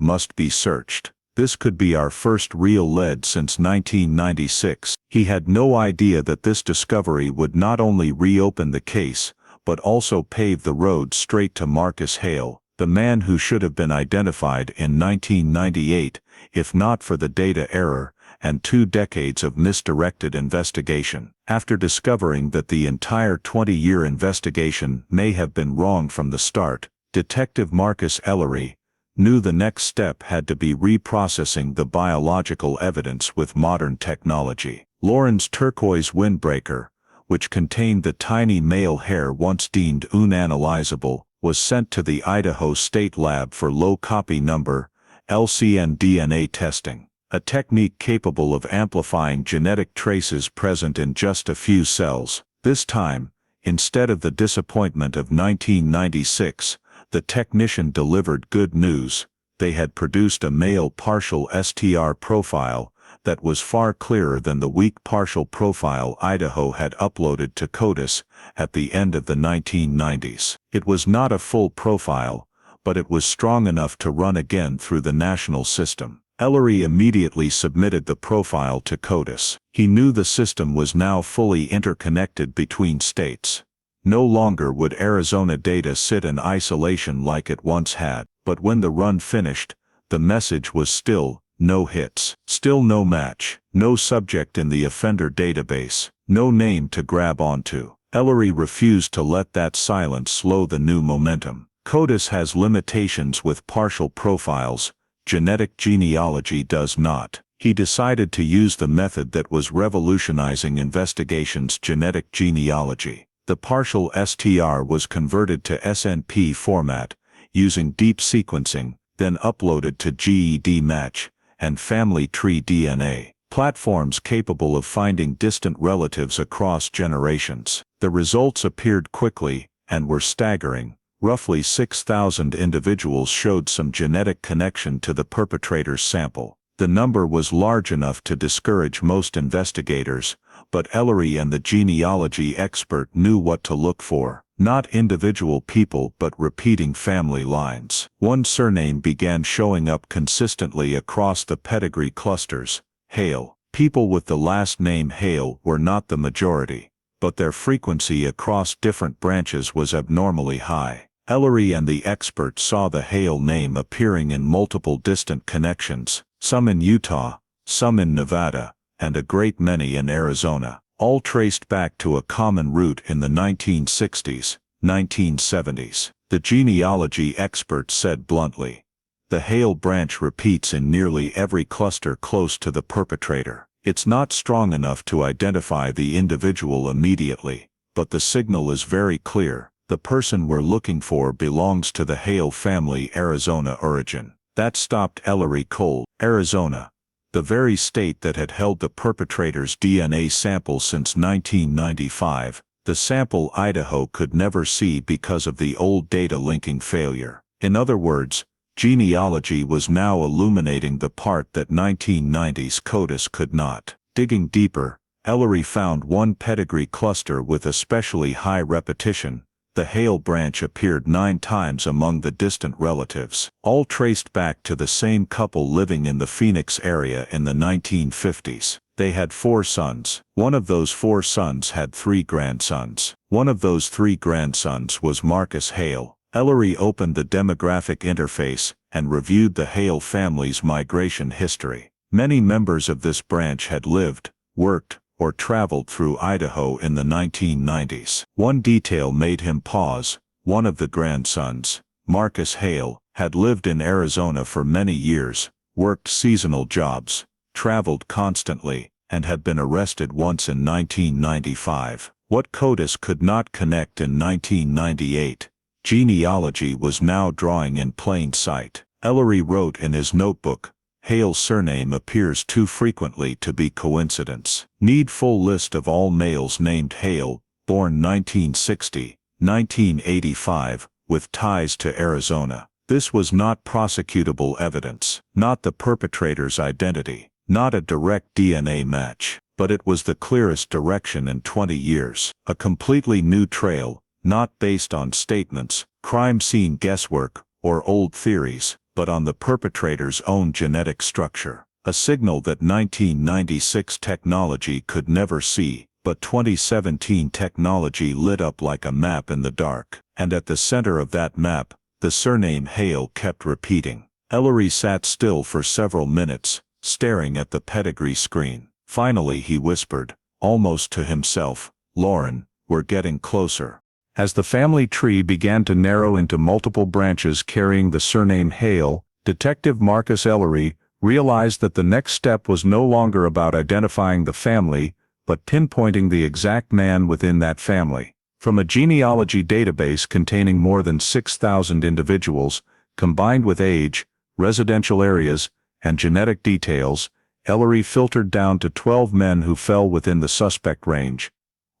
must be searched. This could be our first real lead since 1996. He had no idea that this discovery would not only reopen the case, but also pave the road straight to Marcus Hale, the man who should have been identified in 1998, if not for the data error and 2 decades of misdirected investigation. After discovering that the entire 20-year investigation may have been wrong from the start, Detective Marcus Ellery knew the next step had to be reprocessing the biological evidence with modern technology. Lauren's turquoise windbreaker, which contained the tiny male hair once deemed unanalyzable, was sent to the Idaho State Lab for low copy number, LCN DNA testing, a technique capable of amplifying genetic traces present in just a few cells. This time, instead of the disappointment of 1996, the technician delivered good news. They had produced a male partial STR profile that was far clearer than the weak partial profile Idaho had uploaded to CODIS at the end of the 1990s. It was not a full profile, but it was strong enough to run again through the national system. Ellery immediately submitted the profile to CODIS. He knew the system was now fully interconnected between states. No longer would Arizona data sit in isolation like it once had, but when the run finished, the message was still, no hits, still no match, no subject in the offender database, no name to grab onto. Ellery refused to let that silence slow the new momentum. CODIS has limitations with partial profiles, genetic genealogy does not. He decided to use the method that was revolutionizing investigations: genetic genealogy. The partial STR was converted to SNP format, using deep sequencing, then uploaded to GEDmatch and family tree DNA, platforms capable of finding distant relatives across generations. The results appeared quickly and were staggering. Roughly 6,000 individuals showed some genetic connection to the perpetrator's sample. The number was large enough to discourage most investigators, but Ellery and the genealogy expert knew what to look for. Not individual people but repeating family lines. One surname began showing up consistently across the pedigree clusters: Hale. People with the last name Hale were not the majority, but their frequency across different branches was abnormally high. Ellery and the expert saw the Hale name appearing in multiple distant connections, some in Utah, some in Nevada, and a great many in Arizona, all traced back to a common root in the 1960s, 1970s. The genealogy expert said bluntly, "The Hale branch repeats in nearly every cluster close to the perpetrator. It's not strong enough to identify the individual immediately, but the signal is very clear. The person we're looking for belongs to the Hale family, Arizona origin." That stopped Ellery cold. Arizona, the very state that had held the perpetrator's DNA sample since 1995, the sample Idaho could never see because of the old data linking failure. In other words, genealogy was now illuminating the part that 1990s CODIS could not. Digging deeper, Ellery found one pedigree cluster with especially high repetition. The Hale branch appeared 9 times among the distant relatives, all traced back to the same couple living in the Phoenix area in the 1950s. They had 4 sons. One of those 4 sons had 3 grandsons. One of those 3 grandsons was Marcus Hale. Ellery opened the demographic interface and reviewed the Hale family's migration history. Many members of this branch had lived, worked, or traveled through Idaho in the 1990s. One detail made him pause. One of the grandsons, Marcus Hale, had lived in Arizona for many years, worked seasonal jobs, traveled constantly, and had been arrested once in 1995. What CODIS could not connect in 1998, genealogy was now drawing in plain sight. Ellery wrote in his notebook, "Hale's surname appears too frequently to be coincidence. Need full list of all males named Hale, born 1960, 1985, with ties to Arizona." This was not prosecutable evidence, not the perpetrator's identity, not a direct DNA match, but it was the clearest direction in 20 years, a completely new trail, not based on statements, crime scene guesswork, or old theories, but on the perpetrator's own genetic structure. A signal that 1996 technology could never see, but 2017 technology lit up like a map in the dark. And at the center of that map, the surname Hale kept repeating. Ellery sat still for several minutes, staring at the pedigree screen. Finally he whispered, almost to himself, "Lauren, we're getting closer." As the family tree began to narrow into multiple branches carrying the surname Hale, Detective Marcus Ellery realized that the next step was no longer about identifying the family, but pinpointing the exact man within that family. From a genealogy database containing more than 6,000 individuals, combined with age, residential areas, and genetic details, Ellery filtered down to 12 men who fell within the suspect range.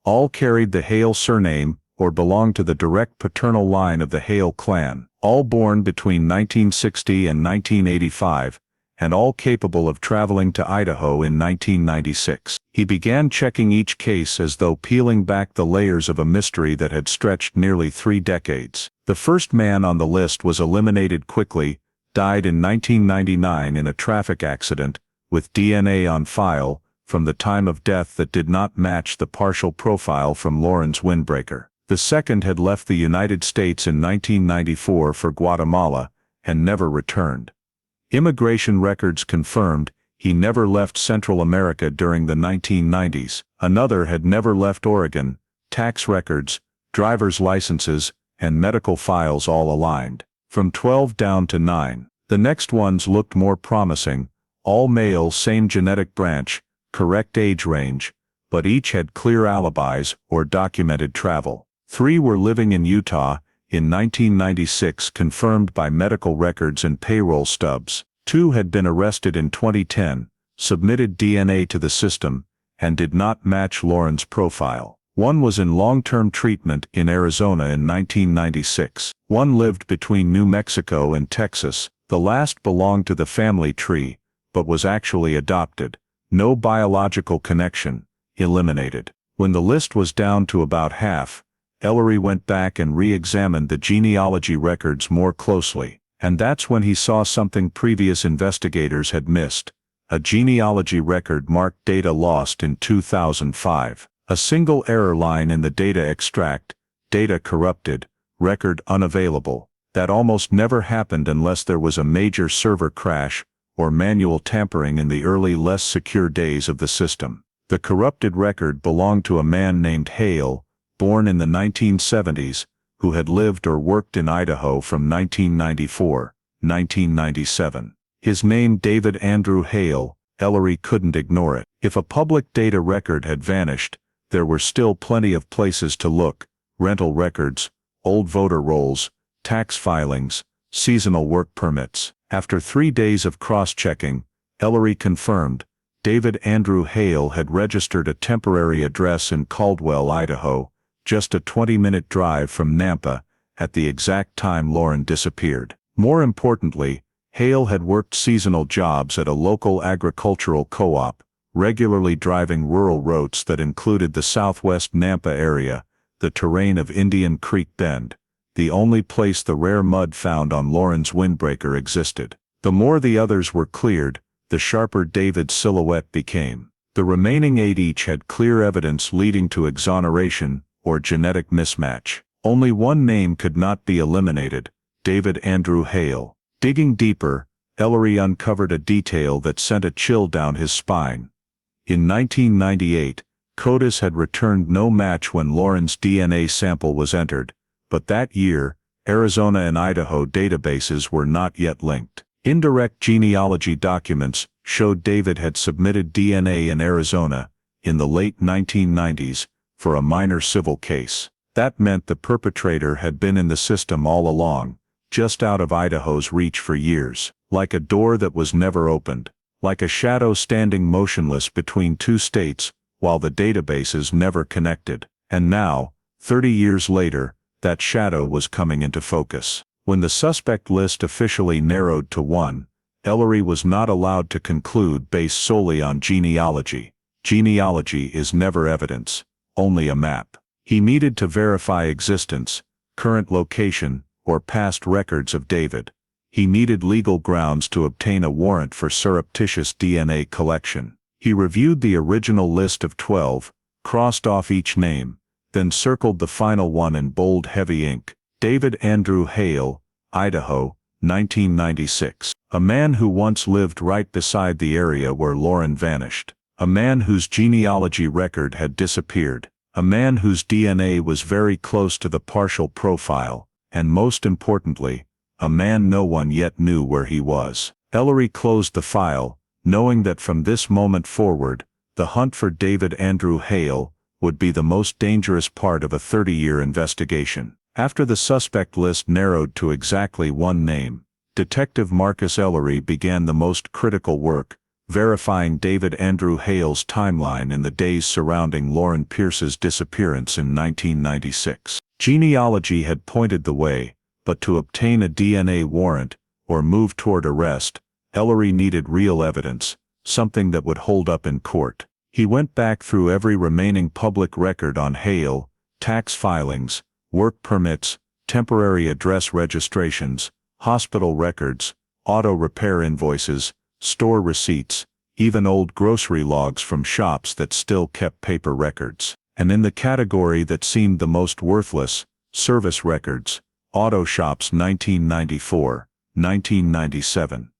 All carried the Hale surname, or belonged to the direct paternal line of the Hale clan, all born between 1960 and 1985, and all capable of traveling to Idaho in 1996. He began checking each case as though peeling back the layers of a mystery that had stretched nearly 3 decades. The first man on the list was eliminated quickly, died in 1999 in a traffic accident, with DNA on file, from the time of death that did not match the partial profile from Lauren's windbreaker. The second had left the United States in 1994 for Guatemala, and never returned. Immigration records confirmed he never left Central America during the 1990s. Another had never left Oregon. Tax records, driver's licenses, and medical files all aligned. From 12 down to 9. The next ones looked more promising, all male, same genetic branch, correct age range, but each had clear alibis or documented travel. 3 were living in Utah, in 1996 confirmed by medical records and payroll stubs. 2 had been arrested in 2010, submitted DNA to the system, and did not match Lauren's profile. 1 was in long-term treatment in Arizona in 1996. 1 lived between New Mexico and Texas. The last belonged to the family tree, but was actually adopted. No biological connection. Eliminated. When the list was down to about half, Ellery went back and re-examined the genealogy records more closely, and that's when he saw something previous investigators had missed. A genealogy record marked data lost in 2005. A single error line in the data extract, data corrupted, record unavailable. That almost never happened unless there was a major server crash or manual tampering in the early, less secure days of the system. The corrupted record belonged to a man named Hale, born in the 1970s, who had lived or worked in Idaho from 1994-1997. His name David Andrew Hale. Ellery couldn't ignore it. If a public data record had vanished, there were still plenty of places to look: rental records, old voter rolls, tax filings, seasonal work permits. After 3 days of cross-checking, Ellery confirmed David Andrew Hale had registered a temporary address in Caldwell, Idaho, just a 20-minute drive from Nampa, at the exact time Lauren disappeared. More importantly, Hale had worked seasonal jobs at a local agricultural co-op, regularly driving rural routes that included the southwest Nampa area, the terrain of Indian Creek Bend, the only place the rare mud found on Lauren's windbreaker existed. The more the others were cleared, the sharper David's silhouette became. The remaining 8 each had clear evidence leading to exoneration or genetic mismatch. Only 1 name could not be eliminated: David Andrew Hale. Digging deeper, Ellery uncovered a detail that sent a chill down his spine. In 1998, CODIS had returned no match when Lauren's DNA sample was entered, but that year, Arizona and Idaho databases were not yet linked. Indirect genealogy documents showed David had submitted DNA in Arizona, in the late 1990s, for a minor civil case. That meant the perpetrator had been in the system all along, just out of Idaho's reach for years, like a door that was never opened, like a shadow standing motionless between 2 states, while the databases never connected. And now, 30 years later, that shadow was coming into focus. When the suspect list officially narrowed to one, Ellery was not allowed to conclude based solely on genealogy. Genealogy is never evidence, only a map. He needed to verify existence, current location, or past records of David. He needed legal grounds to obtain a warrant for surreptitious DNA collection. He reviewed the original list of 12, crossed off each name, then circled the final one in bold heavy ink. David Andrew Hale, Idaho, 1996. A man who once lived right beside the area where Lauren vanished. A man whose genealogy record had disappeared. A man whose DNA was very close to the partial profile, and most importantly, a man no one yet knew where he was. Ellery closed the file, knowing that from this moment forward, the hunt for David Andrew Hale would be the most dangerous part of a 30-year investigation. After the suspect list narrowed to exactly one name, Detective Marcus Ellery began the most critical work, verifying David Andrew Hale's timeline in the days surrounding Lauren Pierce's disappearance in 1996. Genealogy had pointed the way, but to obtain a DNA warrant, or move toward arrest, Ellery needed real evidence, something that would hold up in court. He went back through every remaining public record on Hale, tax filings, work permits, temporary address registrations, hospital records, auto repair invoices, store receipts, even old grocery logs from shops that still kept paper records. And in the category that seemed the most worthless, service records, auto shops 1994, 1997.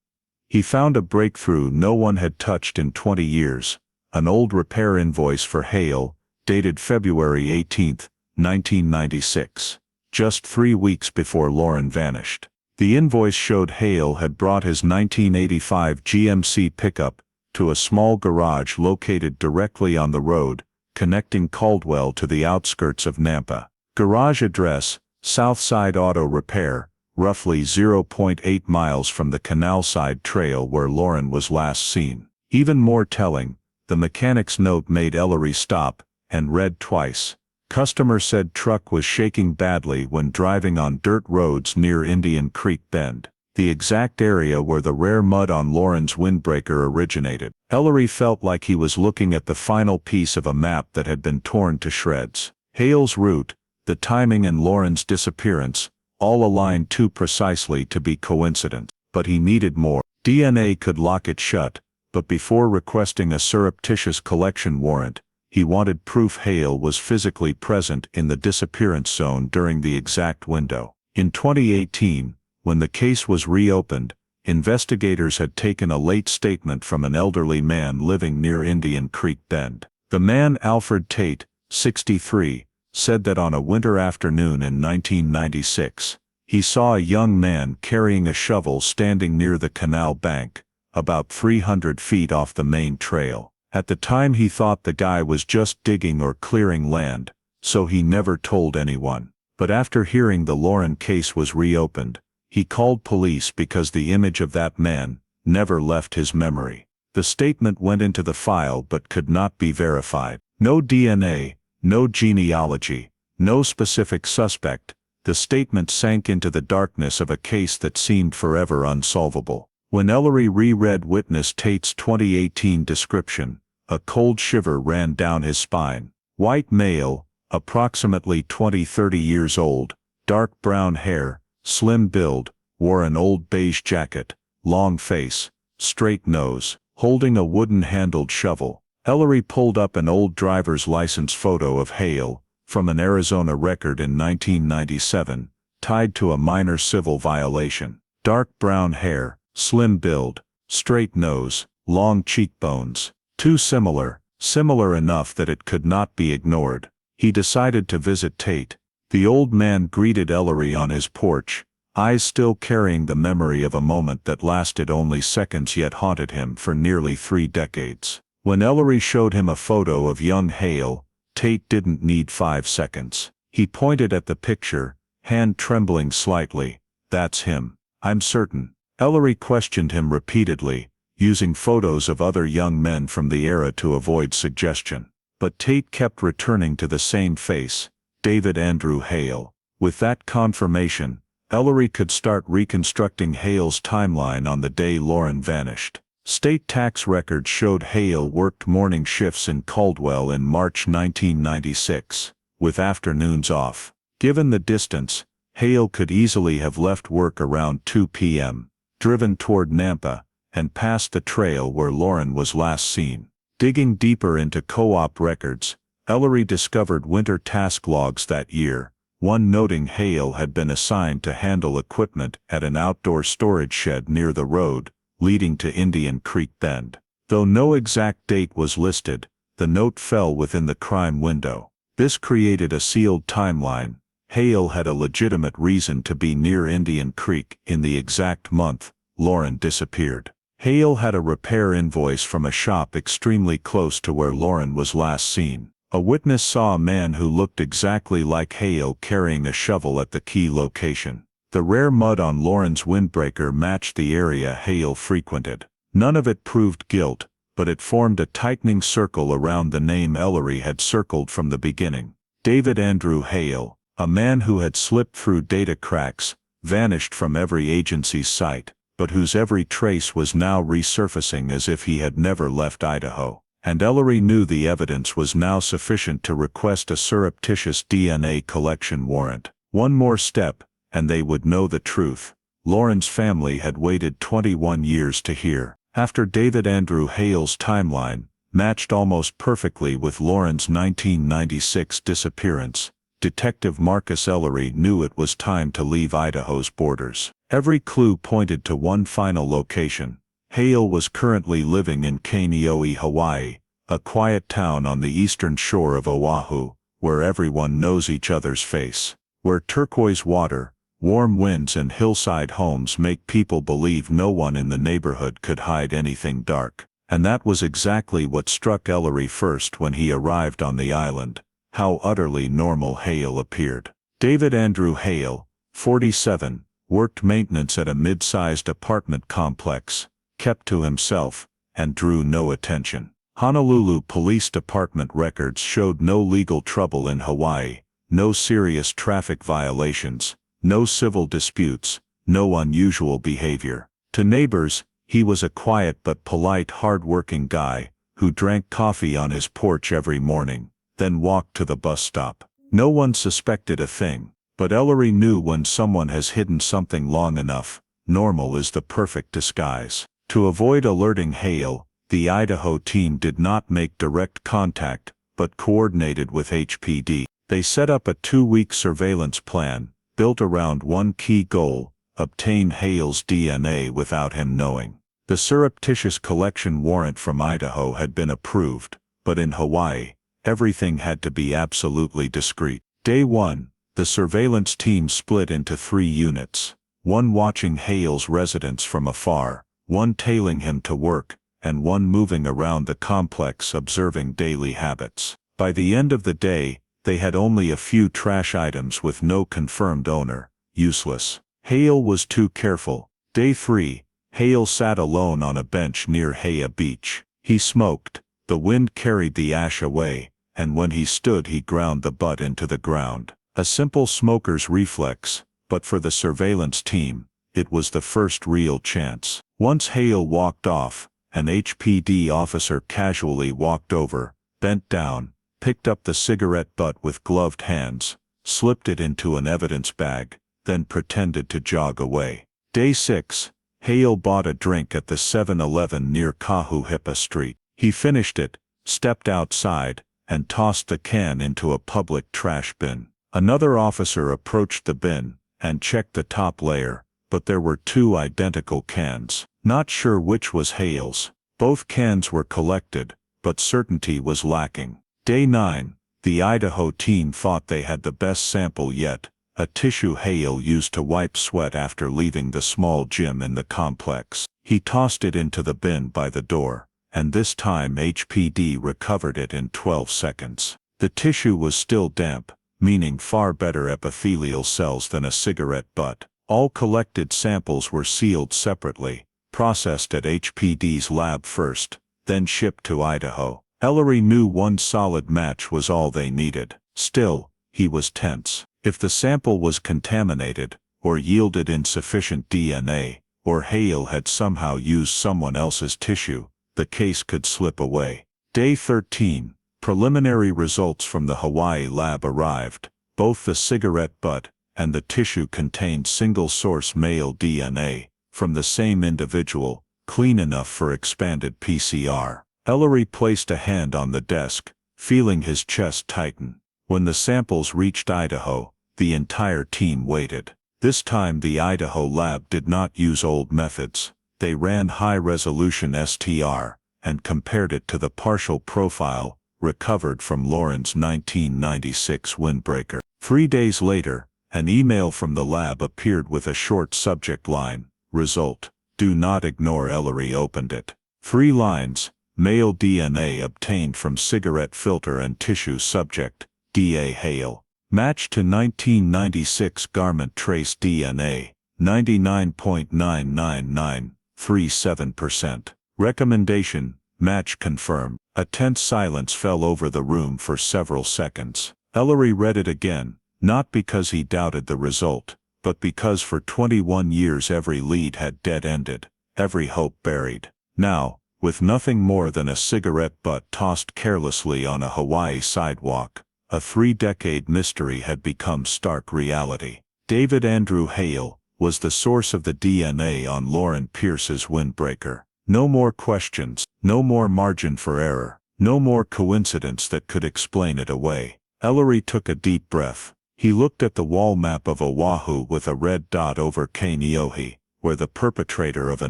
He found a breakthrough no one had touched in 20 years, an old repair invoice for Hale, dated February 18, 1996, just 3 weeks before Lauren vanished. The invoice showed Hale had brought his 1985 GMC pickup to a small garage located directly on the road, connecting Caldwell to the outskirts of Nampa. Garage address, Southside Auto Repair, roughly 0.8 miles from the canal side trail where Lauren was last seen. Even more telling, the mechanic's note made Ellery stop, and read twice. Customer said truck was shaking badly when driving on dirt roads near Indian Creek Bend, the exact area where the rare mud on Lauren's windbreaker originated. Ellery felt like he was looking at the final piece of a map that had been torn to shreds. Hale's route, the timing and Lauren's disappearance, all aligned too precisely to be coincidence. But he needed more. DNA could lock it shut, but before requesting a surreptitious collection warrant, he wanted proof Hale was physically present in the disappearance zone during the exact window. In 2018, when the case was reopened, investigators had taken a late statement from an elderly man living near Indian Creek Bend. The man, Alfred Tate, 63, said that on a winter afternoon in 1996, he saw a young man carrying a shovel standing near the canal bank, about 300 feet off the main trail. At the time he thought the guy was just digging or clearing land, so he never told anyone. But after hearing the Lauren case was reopened, he called police because the image of that man never left his memory. The statement went into the file but could not be verified. No DNA, no genealogy, no specific suspect. The statement sank into the darkness of a case that seemed forever unsolvable. When Ellery reread witness Tate's 2018 description, a cold shiver ran down his spine. White male, approximately 20-30 years old, dark brown hair, slim build, wore an old beige jacket, long face, straight nose, holding a wooden-handled shovel. Ellery pulled up an old driver's license photo of Hale, from an Arizona record in 1997, tied to a minor civil violation. Dark brown hair, slim build, straight nose, long cheekbones. Too similar enough that it could not be ignored. He decided to visit Tate. The old man greeted Ellery on his porch, eyes still carrying the memory of a moment that lasted only seconds yet haunted him for nearly 3 decades. When Ellery showed him a photo of young Hale, Tate didn't need 5 seconds. He pointed at the picture, hand trembling slightly. "That's him. I'm certain." Ellery questioned him repeatedly, using photos of other young men from the era to avoid suggestion. But Tate kept returning to the same face, David Andrew Hale. With that confirmation, Ellery could start reconstructing Hale's timeline on the day Lauren vanished. State tax records showed Hale worked morning shifts in Caldwell in March 1996, with afternoons off. Given the distance, Hale could easily have left work around 2 p.m., driven toward Nampa, and passed the trail where Lauren was last seen. Digging deeper into co-op records, Ellery discovered winter task logs that year, one noting Hale had been assigned to handle equipment at an outdoor storage shed near the road leading to Indian Creek Bend. Though no exact date was listed, the note fell within the crime window. This created a sealed timeline. Hale had a legitimate reason to be near Indian Creek in the exact month Lauren disappeared. Hale had a repair invoice from a shop extremely close to where Lauren was last seen. A witness saw a man who looked exactly like Hale carrying a shovel at the key location. The rare mud on Lauren's windbreaker matched the area Hale frequented. None of it proved guilt, but it formed a tightening circle around the name Ellery had circled from the beginning. David Andrew Hale, a man who had slipped through data cracks, vanished from every agency's site, but whose every trace was now resurfacing as if he had never left Idaho. And Ellery knew the evidence was now sufficient to request a surreptitious DNA collection warrant. One more step, and they would know the truth. Lauren's family had waited 21 years to hear. After David Andrew Hale's timeline matched almost perfectly with Lauren's 1996 disappearance, Detective Marcus Ellery knew it was time to leave Idaho's borders. Every clue pointed to one final location. Hale was currently living in Kaneohe, Hawaii, a quiet town on the eastern shore of Oahu, where everyone knows each other's face, where turquoise water, warm winds and hillside homes make people believe no one in the neighborhood could hide anything dark. And that was exactly what struck Ellery first when he arrived on the island, how utterly normal Hale appeared. David Andrew Hale, 47, worked maintenance at a mid-sized apartment complex, kept to himself, and drew no attention. Honolulu Police Department records showed no legal trouble in Hawaii, no serious traffic violations, no civil disputes, no unusual behavior. To neighbors, he was a quiet but polite hard-working guy, who drank coffee on his porch every morning, then walked to the bus stop. No one suspected a thing, but Ellery knew when someone has hidden something long enough, normal is the perfect disguise. To avoid alerting Hale, the Idaho team did not make direct contact, but coordinated with HPD. They set up a 2-week surveillance plan, built around one key goal: obtain Hale's DNA without him knowing. The surreptitious collection warrant from Idaho had been approved, but in Hawaii, everything had to be absolutely discreet. Day 1, the surveillance team split into 3 units, one watching Hale's residence from afar, one tailing him to work, and one moving around the complex observing daily habits. By the end of the day, they had only a few trash items with no confirmed owner, useless. Hale was too careful. Day 3, Hale sat alone on a bench near Haya Beach. He smoked, the wind carried the ash away, and when he stood he ground the butt into the ground. A simple smoker's reflex, but for the surveillance team, it was the first real chance. Once Hale walked off, an HPD officer casually walked over, bent down, picked up the cigarette butt with gloved hands, slipped it into an evidence bag, then pretended to jog away. Day 6, Hale bought a drink at the 7-Eleven near Kahuhipa Street. He finished it, stepped outside, and tossed the can into a public trash bin. Another officer approached the bin and checked the top layer, but there were 2 identical cans. Not sure which was Hale's. Both cans were collected, but certainty was lacking. Day 9, the Idaho team thought they had the best sample yet, a tissue Hale used to wipe sweat after leaving the small gym in the complex. He tossed it into the bin by the door, and this time HPD recovered it in 12 seconds. The tissue was still damp, meaning far better epithelial cells than a cigarette butt. All collected samples were sealed separately, processed at HPD's lab first, then shipped to Idaho. Ellery knew one solid match was all they needed. Still, he was tense. If the sample was contaminated, or yielded insufficient DNA, or Hale had somehow used someone else's tissue, the case could slip away. Day 13, preliminary results from the Hawaii lab arrived. Both the cigarette butt and the tissue contained single-source male DNA, from the same individual, clean enough for expanded PCR. Ellery placed a hand on the desk, feeling his chest tighten. When the samples reached Idaho, the entire team waited. This time the Idaho lab did not use old methods. They ran high-resolution STR, and compared it to the partial profile recovered from Lauren's 1996 windbreaker. 3 days later, an email from the lab appeared with a short subject line, result, do not ignore. Ellery opened it. 3 lines, male DNA obtained from cigarette filter and tissue subject, D.A. Hale. Matched to 1996 garment trace DNA, 99.99937%. Recommendation, match confirmed. A tense silence fell over the room for several seconds. Ellery read it again, not because he doubted the result, but because for 21 years every lead had dead-ended, every hope buried. Now, with nothing more than a cigarette butt tossed carelessly on a Hawaii sidewalk, a 3-decade mystery had become stark reality. David Andrew Hale was the source of the DNA on Lauren Pierce's windbreaker. No more questions, no more margin for error, no more coincidence that could explain it away. Ellery took a deep breath. He looked at the wall map of Oahu with a red dot over Kaneohe, where the perpetrator of a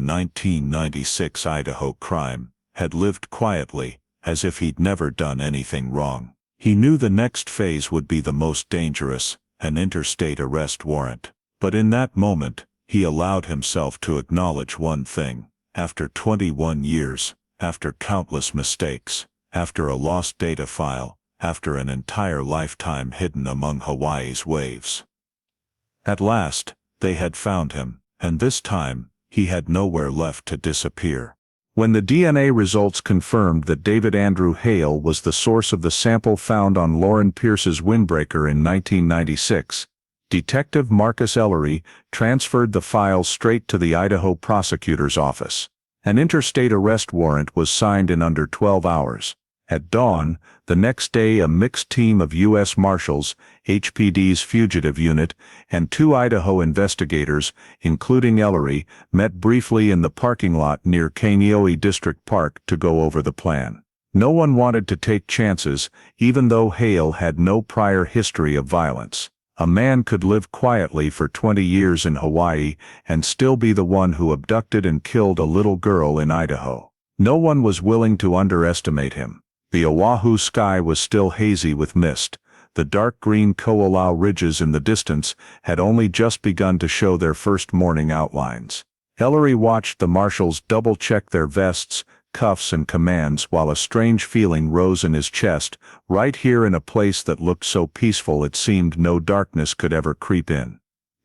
1996 Idaho crime had lived quietly, as if he'd never done anything wrong. He knew the next phase would be the most dangerous, an interstate arrest warrant. But in that moment, he allowed himself to acknowledge one thing. After 21 years, after countless mistakes, after a lost data file, after an entire lifetime hidden among Hawaii's waves. At last, they had found him, and this time, he had nowhere left to disappear. When the DNA results confirmed that David Andrew Hale was the source of the sample found on Lauren Pierce's windbreaker in 1996, Detective Marcus Ellery transferred the file straight to the Idaho prosecutor's office. An interstate arrest warrant was signed in under 12 hours. At dawn, the next day, a mixed team of U.S. Marshals, HPD's fugitive unit, and 2 Idaho investigators, including Ellery, met briefly in the parking lot near Kaneohe District Park to go over the plan. No one wanted to take chances, even though Hale had no prior history of violence. A man could live quietly for 20 years in Hawaii and still be the one who abducted and killed a little girl in Idaho. No one was willing to underestimate him. The Oahu sky was still hazy with mist. The dark green Ko'olau ridges in the distance had only just begun to show their first morning outlines. Ellery watched the marshals double-check their vests, cuffs and commands while a strange feeling rose in his chest, right here in a place that looked so peaceful it seemed no darkness could ever creep in.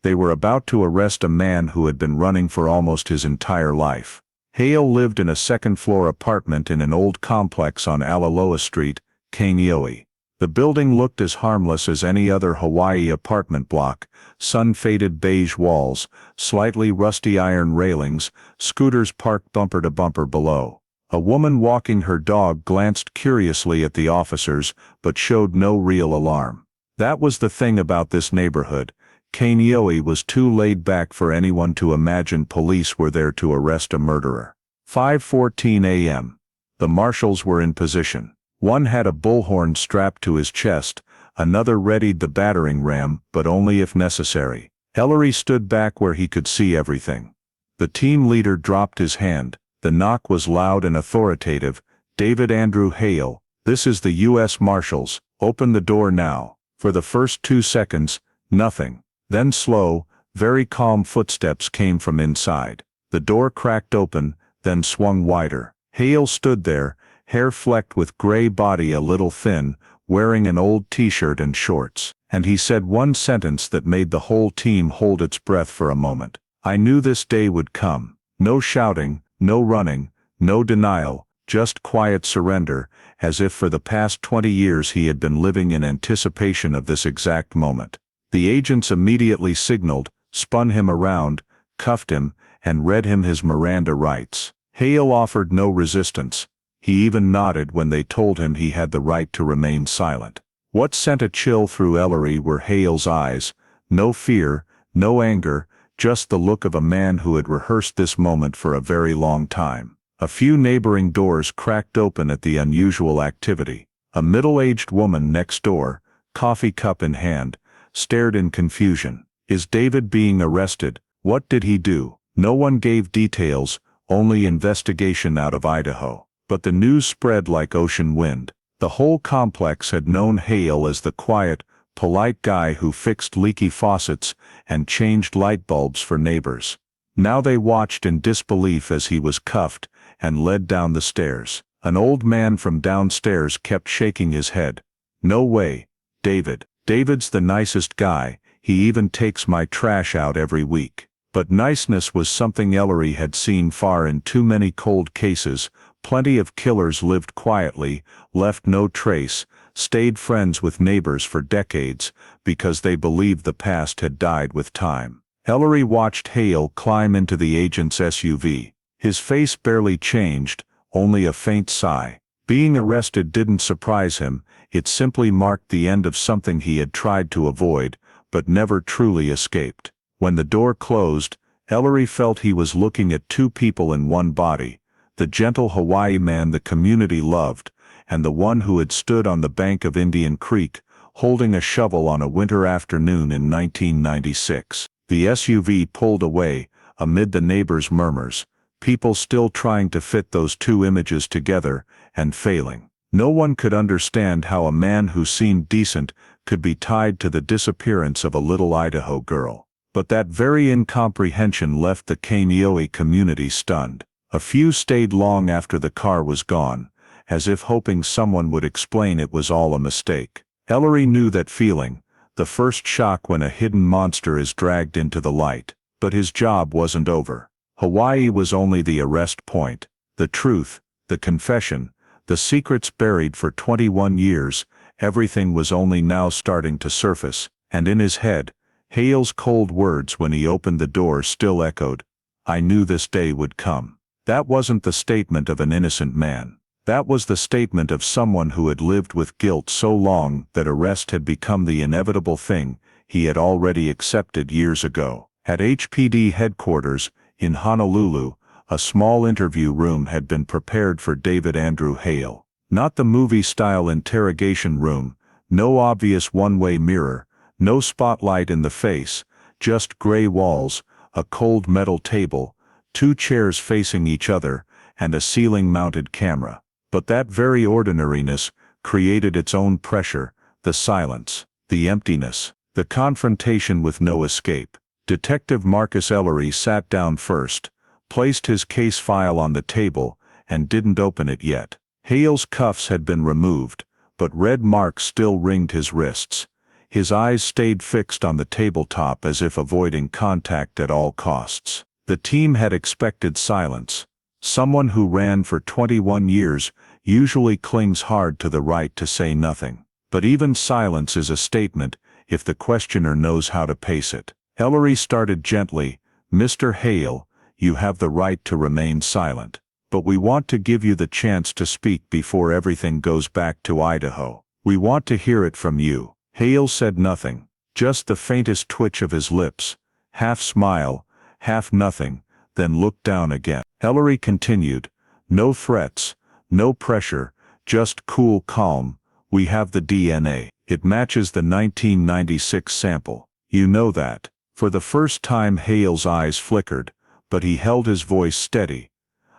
They were about to arrest a man who had been running for almost his entire life. Hale lived in a second-floor apartment in an old complex on Willow Street, Kaneohe. The building looked as harmless as any other Hawaii apartment block: sun-faded beige walls, slightly rusty iron railings, scooters parked bumper to bumper below. A woman walking her dog glanced curiously at the officers, but showed no real alarm. That was the thing about this neighborhood. Kaneohe was too laid back for anyone to imagine police were there to arrest a murderer. 5:14 a.m. The marshals were in position. One had a bullhorn strapped to his chest, another readied the battering ram, but only if necessary. Ellery stood back where he could see everything. The team leader dropped his hand. The knock was loud and authoritative. David Andrew Hale, this is the U.S. Marshals, open the door now. For the first 2 seconds, nothing. Then slow, very calm footsteps came from inside. The door cracked open, then swung wider. Hale stood there, hair flecked with gray, body a little thin, wearing an old t-shirt and shorts. And he said one sentence that made the whole team hold its breath for a moment. I knew this day would come. No shouting, no running, no denial, just quiet surrender, as if for the past 20 years he had been living in anticipation of this exact moment. The agents immediately signaled, spun him around, cuffed him, and read him his Miranda rights. Hale offered no resistance. He even nodded when they told him he had the right to remain silent. What sent a chill through Ellery were Hale's eyes. No fear, no anger, just the look of a man who had rehearsed this moment for a very long time. A few neighboring doors cracked open at the unusual activity. A middle-aged woman next door, coffee cup in hand, stared in confusion. Is David being arrested? What did he do? No one gave details, only investigation out of Idaho. But the news spread like ocean wind. The whole complex had known Hale as the quiet, polite guy who fixed leaky faucets and changed light bulbs for neighbors. Now they watched in disbelief as he was cuffed and led down the stairs. An old man from downstairs kept shaking his head. No way, David. David's the nicest guy, he even takes my trash out every week. But niceness was something Ellery had seen far in too many cold cases. Plenty of killers lived quietly, left no trace, stayed friends with neighbors for decades, because they believed the past had died with time. Ellery watched Hale climb into the agent's SUV. His face barely changed, only a faint sigh. Being arrested didn't surprise him, it simply marked the end of something he had tried to avoid, but never truly escaped. When the door closed, Ellery felt he was looking at two people in one body. The gentle Hawaii man the community loved, and the one who had stood on the bank of Indian Creek, holding a shovel on a winter afternoon in 1996. The SUV pulled away, amid the neighbors' murmurs, people still trying to fit those two images together, and failing. No one could understand how a man who seemed decent could be tied to the disappearance of a little Idaho girl. But that very incomprehension left the Kaneohe community stunned. A few stayed long after the car was gone, as if hoping someone would explain it was all a mistake. Ellery knew that feeling, the first shock when a hidden monster is dragged into the light. But his job wasn't over. Hawaii was only the arrest point. The truth, the confession, the secrets buried for 21 years, everything was only now starting to surface, and in his head, Hale's cold words when he opened the door still echoed, "I knew this day would come." That wasn't the statement of an innocent man. That was the statement of someone who had lived with guilt so long that arrest had become the inevitable thing he had already accepted years ago. At HPD headquarters, in Honolulu, a small interview room had been prepared for David Andrew Hale. Not the movie-style interrogation room, no obvious one-way mirror, no spotlight in the face, just gray walls, a cold metal table, two chairs facing each other, and a ceiling-mounted camera. But that very ordinariness created its own pressure, the silence, the emptiness, the confrontation with no escape. Detective Marcus Ellery sat down first, placed his case file on the table, and didn't open it yet. Hale's cuffs had been removed, but red marks still ringed his wrists. His eyes stayed fixed on the tabletop as if avoiding contact at all costs. The team had expected silence. Someone who ran for 21 years usually clings hard to the right to say nothing. But even silence is a statement, if the questioner knows how to pace it. Ellery started gently, "Mr. Hale, you have the right to remain silent. But we want to give you the chance to speak before everything goes back to Idaho. We want to hear it from you." Hale said nothing, just the faintest twitch of his lips, half smile, half nothing, then looked down again. Ellery continued, "No threats, no pressure, just cool calm. We have the DNA. It matches the 1996 sample. You know that." For the first time Hale's eyes flickered, but he held his voice steady.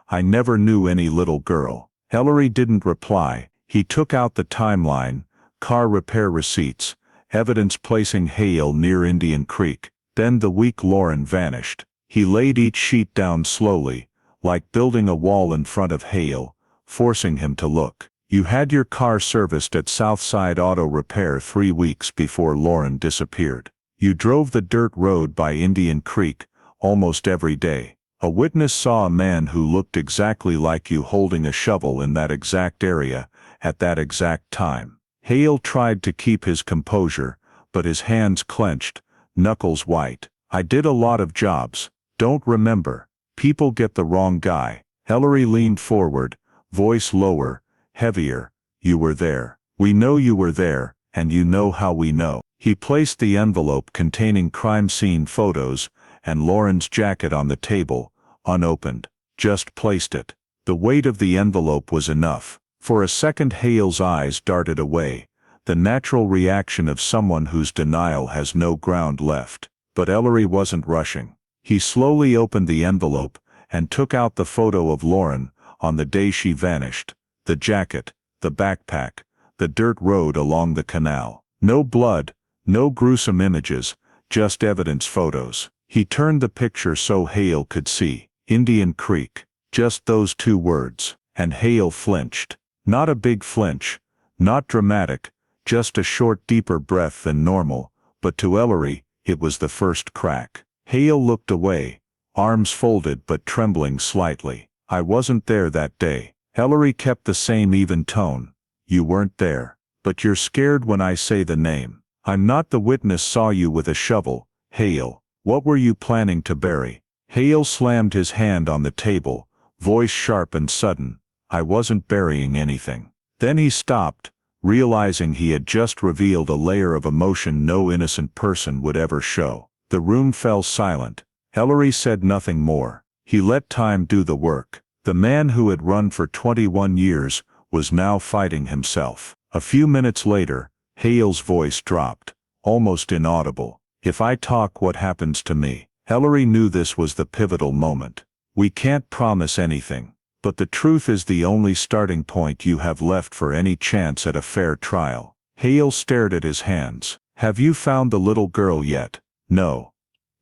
"I never knew any little girl." Ellery didn't reply. He took out the timeline, car repair receipts, evidence placing Hale near Indian Creek. Then the week Lauren vanished. He laid each sheet down slowly, like building a wall in front of Hale, forcing him to look. "You had your car serviced at Southside Auto Repair 3 weeks before Lauren disappeared. You drove the dirt road by Indian Creek almost every day. A witness saw a man who looked exactly like you holding a shovel in that exact area, at that exact time." Hale tried to keep his composure, but his hands clenched, knuckles white. I did a lot of jobs. Don't remember. People get the wrong guy. Ellery leaned forward, voice lower, heavier. You were there. We know you were there, and you know how we know. He placed the envelope containing crime scene photos and Lauren's jacket on the table, unopened. Just placed it. The weight of the envelope was enough. For a second Hale's eyes darted away, the natural reaction of someone whose denial has no ground left. But Ellery wasn't rushing. He slowly opened the envelope and took out the photo of Lauren on the day she vanished. The jacket, the backpack, the dirt road along the canal. No blood, no gruesome images, just evidence photos. He turned the picture so Hale could see. Indian Creek. Just those 2 words. And Hale flinched. Not a big flinch. Not dramatic. Just a short deeper breath than normal. But to Ellery, it was the first crack. Hale looked away, arms folded but trembling slightly. I wasn't there that day. Ellery kept the same even tone. You weren't there. But you're scared when I say the name. I'm not the witness saw you with a shovel. Hale, what were you planning to bury? Hale slammed his hand on the table, voice sharp and sudden. I wasn't burying anything. Then he stopped, realizing he had just revealed a layer of emotion no innocent person would ever show. The room fell silent. Ellery said nothing more. He let time do the work. The man who had run for 21 years was now fighting himself. A few minutes later, Hale's voice dropped, almost inaudible. If I talk, what happens to me? Ellery knew this was the pivotal moment. We can't promise anything, but the truth is the only starting point you have left for any chance at a fair trial. Hale stared at his hands. Have you found the little girl yet? No.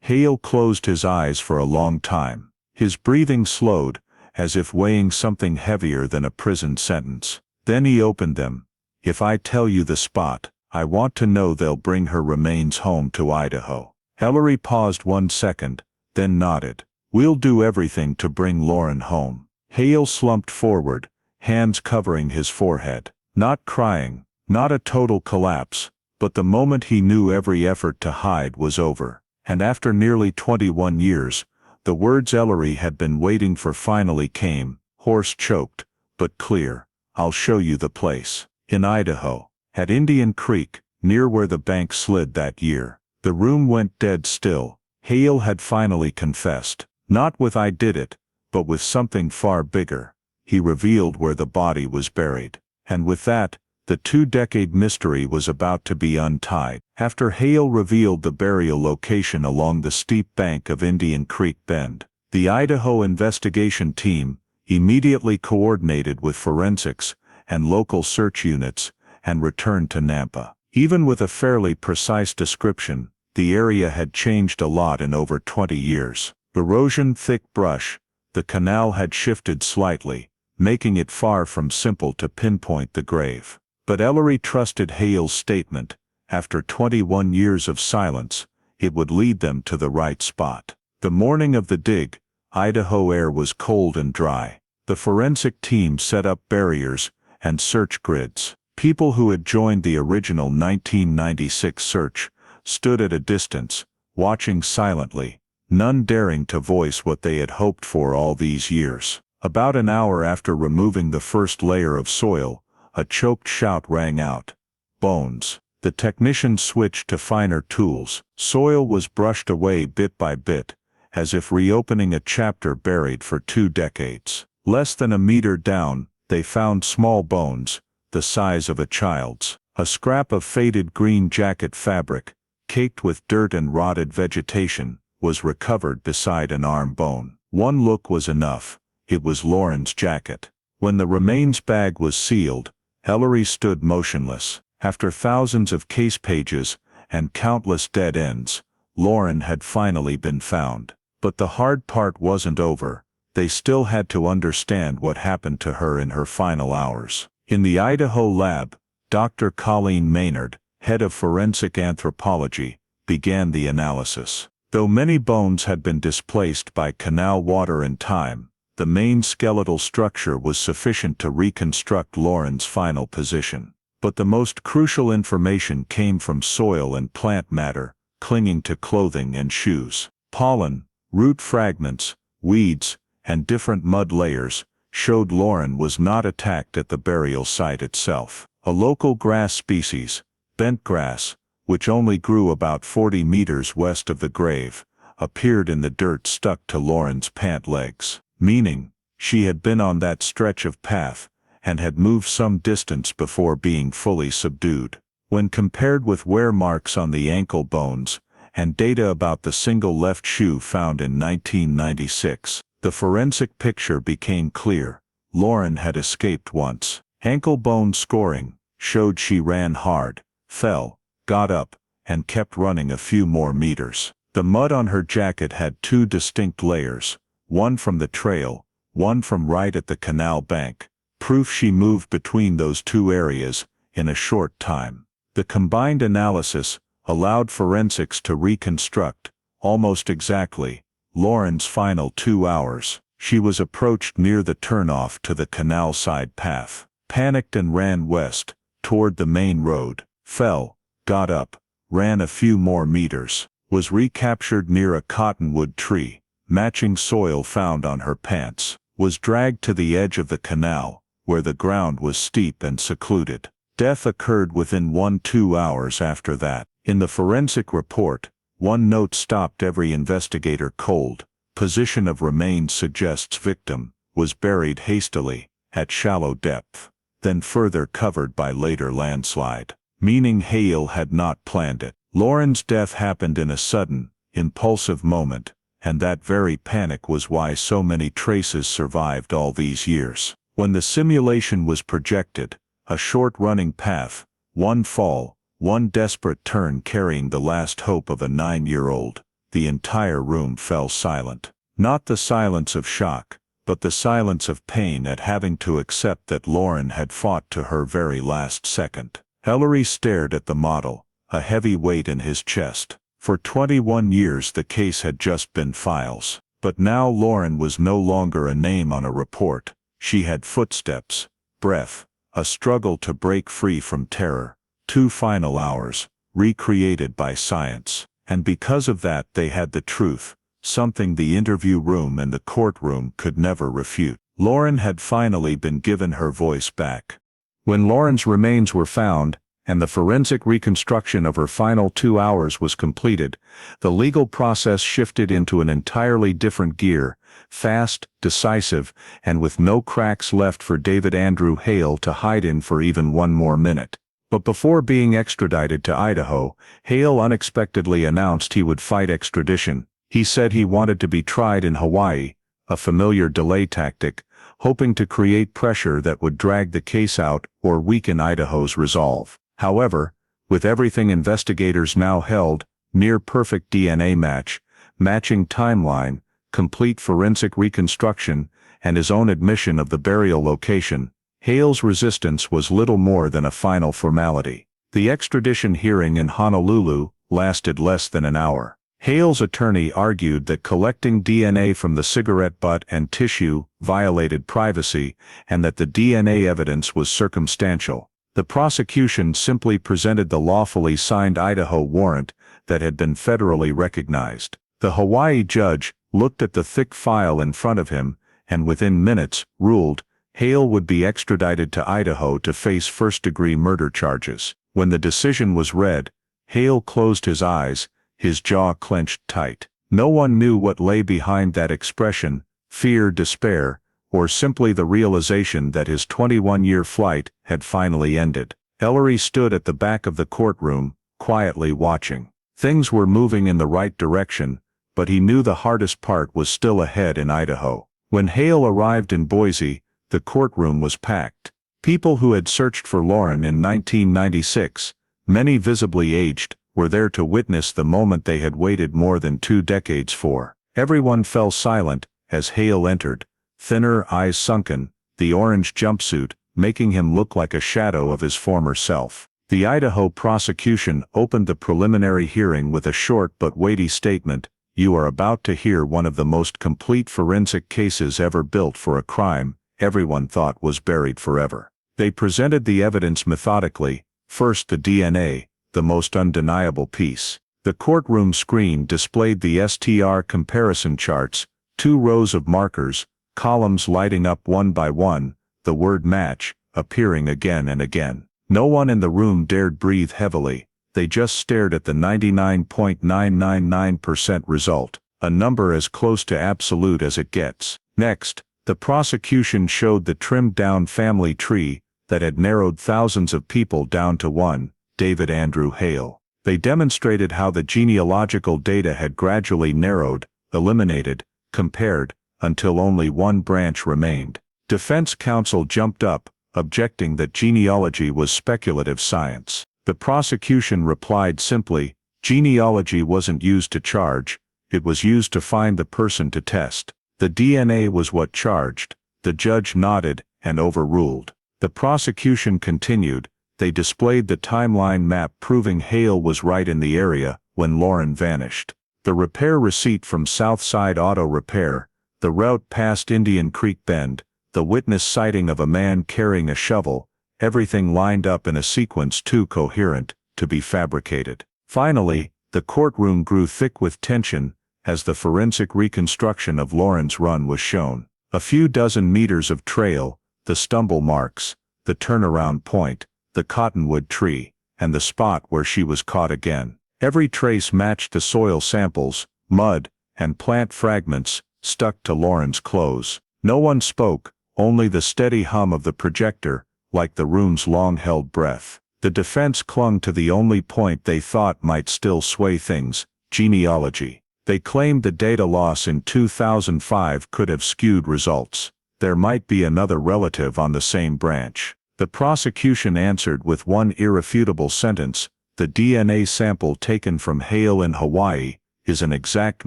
Hale closed his eyes for a long time. His breathing slowed, as if weighing something heavier than a prison sentence. Then he opened them. If I tell you the spot, I want to know they'll bring her remains home to Idaho. Ellery paused 1 second, then nodded. We'll do everything to bring Lauren home. Hale slumped forward, hands covering his forehead. Not crying, not a total collapse, but the moment he knew every effort to hide was over. And after nearly 21 years, the words Ellery had been waiting for finally came, hoarse, choked, but clear. I'll show you the place. In Idaho. At Indian Creek, near where the bank slid that year. The room went dead still. Hale had finally confessed. Not with I did it, but with something far bigger. He revealed where the body was buried. And with that, the 2-decade mystery was about to be untied. After Hale revealed the burial location along the steep bank of Indian Creek Bend, the Idaho investigation team immediately coordinated with forensics and local search units and returned to Nampa. Even with a fairly precise description, the area had changed a lot in over 20 years. Erosion, thick brush, the canal had shifted slightly, making it far from simple to pinpoint the grave. But Ellery trusted Hale's statement. After 21 years of silence, it would lead them to the right spot. The morning of the dig, Idaho air was cold and dry. The forensic team set up barriers and search grids. People who had joined the original 1996 search stood at a distance, watching silently, none daring to voice what they had hoped for all these years. About an hour after removing the first layer of soil, a choked shout rang out. Bones. The technicians switched to finer tools. Soil was brushed away bit by bit, as if reopening a chapter buried for 2 decades. Less than a meter down, they found small bones, the size of a child's. A scrap of faded green jacket fabric, caked with dirt and rotted vegetation, was recovered beside an arm bone. One look was enough. It was Lauren's jacket. When the remains bag was sealed, Ellery stood motionless. After thousands of case pages and countless dead ends, Lauren had finally been found. But the hard part wasn't over. They still had to understand what happened to her in her final hours. In the Idaho lab, Dr. Colleen Maynard, head of forensic anthropology, began the analysis. Though many bones had been displaced by canal water and time, the main skeletal structure was sufficient to reconstruct Lauren's final position. But the most crucial information came from soil and plant matter, clinging to clothing and shoes. Pollen, root fragments, weeds, and different mud layers showed Lauren was not attacked at the burial site itself. A local grass species, bent grass, which only grew about 40 meters west of the grave, appeared in the dirt stuck to Lauren's pant legs, meaning she had been on that stretch of path and had moved some distance before being fully subdued. When compared with wear marks on the ankle bones and data about the single left shoe found in 1996, the forensic picture became clear. Lauren had escaped once. Ankle bone scoring showed she ran hard, fell, got up, and kept running a few more meters. The mud on her jacket had two distinct layers, one from the trail, one from right at the canal bank, proof she moved between those two areas in a short time. The combined analysis allowed forensics to reconstruct, almost exactly, Lauren's final 2 hours. She was approached near the turnoff to the canal side path, panicked and ran west, toward the main road, fell, got up, ran a few more meters, was recaptured near a cottonwood tree, matching soil found on her pants, was dragged to the edge of the canal, where the ground was steep and secluded. Death occurred within 1-2 hours after that. In the forensic report, one note stopped every investigator cold. Position of remains suggests victim was buried hastily, at shallow depth, then further covered by later landslide, meaning Hale had not planned it. Lauren's death happened in a sudden, impulsive moment, and that very panic was why so many traces survived all these years. When the simulation was projected, a short-running path, one fall, one desperate turn carrying the last hope of a 9-year-old, the entire room fell silent. Not the silence of shock, but the silence of pain at having to accept that Lauren had fought to her very last second. Ellery stared at the model, a heavy weight in his chest. For 21 years the case had just been files. But now Lauren was no longer a name on a report. She had footsteps, breath, a struggle to break free from terror, 2 final hours, recreated by science. And because of that they had the truth, something the interview room and the courtroom could never refute. Lauren had finally been given her voice back. When Lauren's remains were found, and the forensic reconstruction of her final 2 hours was completed, the legal process shifted into an entirely different gear, fast, decisive, and with no cracks left for David Andrew Hale to hide in for even one more minute. But before being extradited to Idaho, Hale unexpectedly announced he would fight extradition. He said he wanted to be tried in Hawaii, a familiar delay tactic, hoping to create pressure that would drag the case out or weaken Idaho's resolve. However, with everything investigators now held, near-perfect DNA match, matching timeline, complete forensic reconstruction, and his own admission of the burial location, Hale's resistance was little more than a final formality. The extradition hearing in Honolulu lasted less than an hour. Hale's attorney argued that collecting DNA from the cigarette butt and tissue violated privacy and that the DNA evidence was circumstantial. The prosecution simply presented the lawfully signed Idaho warrant that had been federally recognized. The Hawaii judge looked at the thick file in front of him and within minutes ruled Hale would be extradited to Idaho to face first-degree murder charges. When the decision was read, Hale closed his eyes, his jaw clenched tight. No one knew what lay behind that expression, fear, despair, or simply the realization that his 21-year flight had finally ended. Ellery stood at the back of the courtroom, quietly watching. Things were moving in the right direction, but he knew the hardest part was still ahead in Idaho. When Hale arrived in Boise, the courtroom was packed. People who had searched for Lauren in 1996, many visibly aged, were there to witness the moment they had waited more than 2 decades for. Everyone fell silent as Hale entered, thinner, eyes sunken, the orange jumpsuit making him look like a shadow of his former self. The Idaho prosecution opened the preliminary hearing with a short but weighty statement. You are about to hear one of the most complete forensic cases ever built for a crime everyone thought was buried forever. They presented the evidence methodically, first the DNA, the most undeniable piece. The courtroom screen displayed the STR comparison charts, 2 rows of markers, columns lighting up one by one, the word match appearing again and again. No one in the room dared breathe heavily. They just stared at the 99.999% result, a number as close to absolute as it gets. Next, the prosecution showed the trimmed-down family tree that had narrowed thousands of people down to one, David Andrew Hale. They demonstrated how the genealogical data had gradually narrowed, eliminated, compared, until only one branch remained. Defense counsel jumped up, objecting that genealogy was speculative science. The prosecution replied simply, genealogy wasn't used to charge, it was used to find the person to test. The DNA was what charged. The judge nodded and overruled. The prosecution continued. They displayed the timeline map proving Hale was right in the area when Lauren vanished. The repair receipt from Southside Auto Repair, the route past Indian Creek Bend, the witness sighting of a man carrying a shovel, everything lined up in a sequence too coherent to be fabricated. Finally, the courtroom grew thick with tension as the forensic reconstruction of Lauren's run was shown. A few dozen meters of trail, the stumble marks, the turnaround point, the cottonwood tree, and the spot where she was caught again. Every trace matched the soil samples, mud, and plant fragments stuck to Lauren's clothes. No one spoke, only the steady hum of the projector, like the room's long-held breath. The defense clung to the only point they thought might still sway things, genealogy. They claimed the data loss in 2005 could have skewed results. There might be another relative on the same branch. The prosecution answered with one irrefutable sentence: the DNA sample taken from Hale in Hawaii is an exact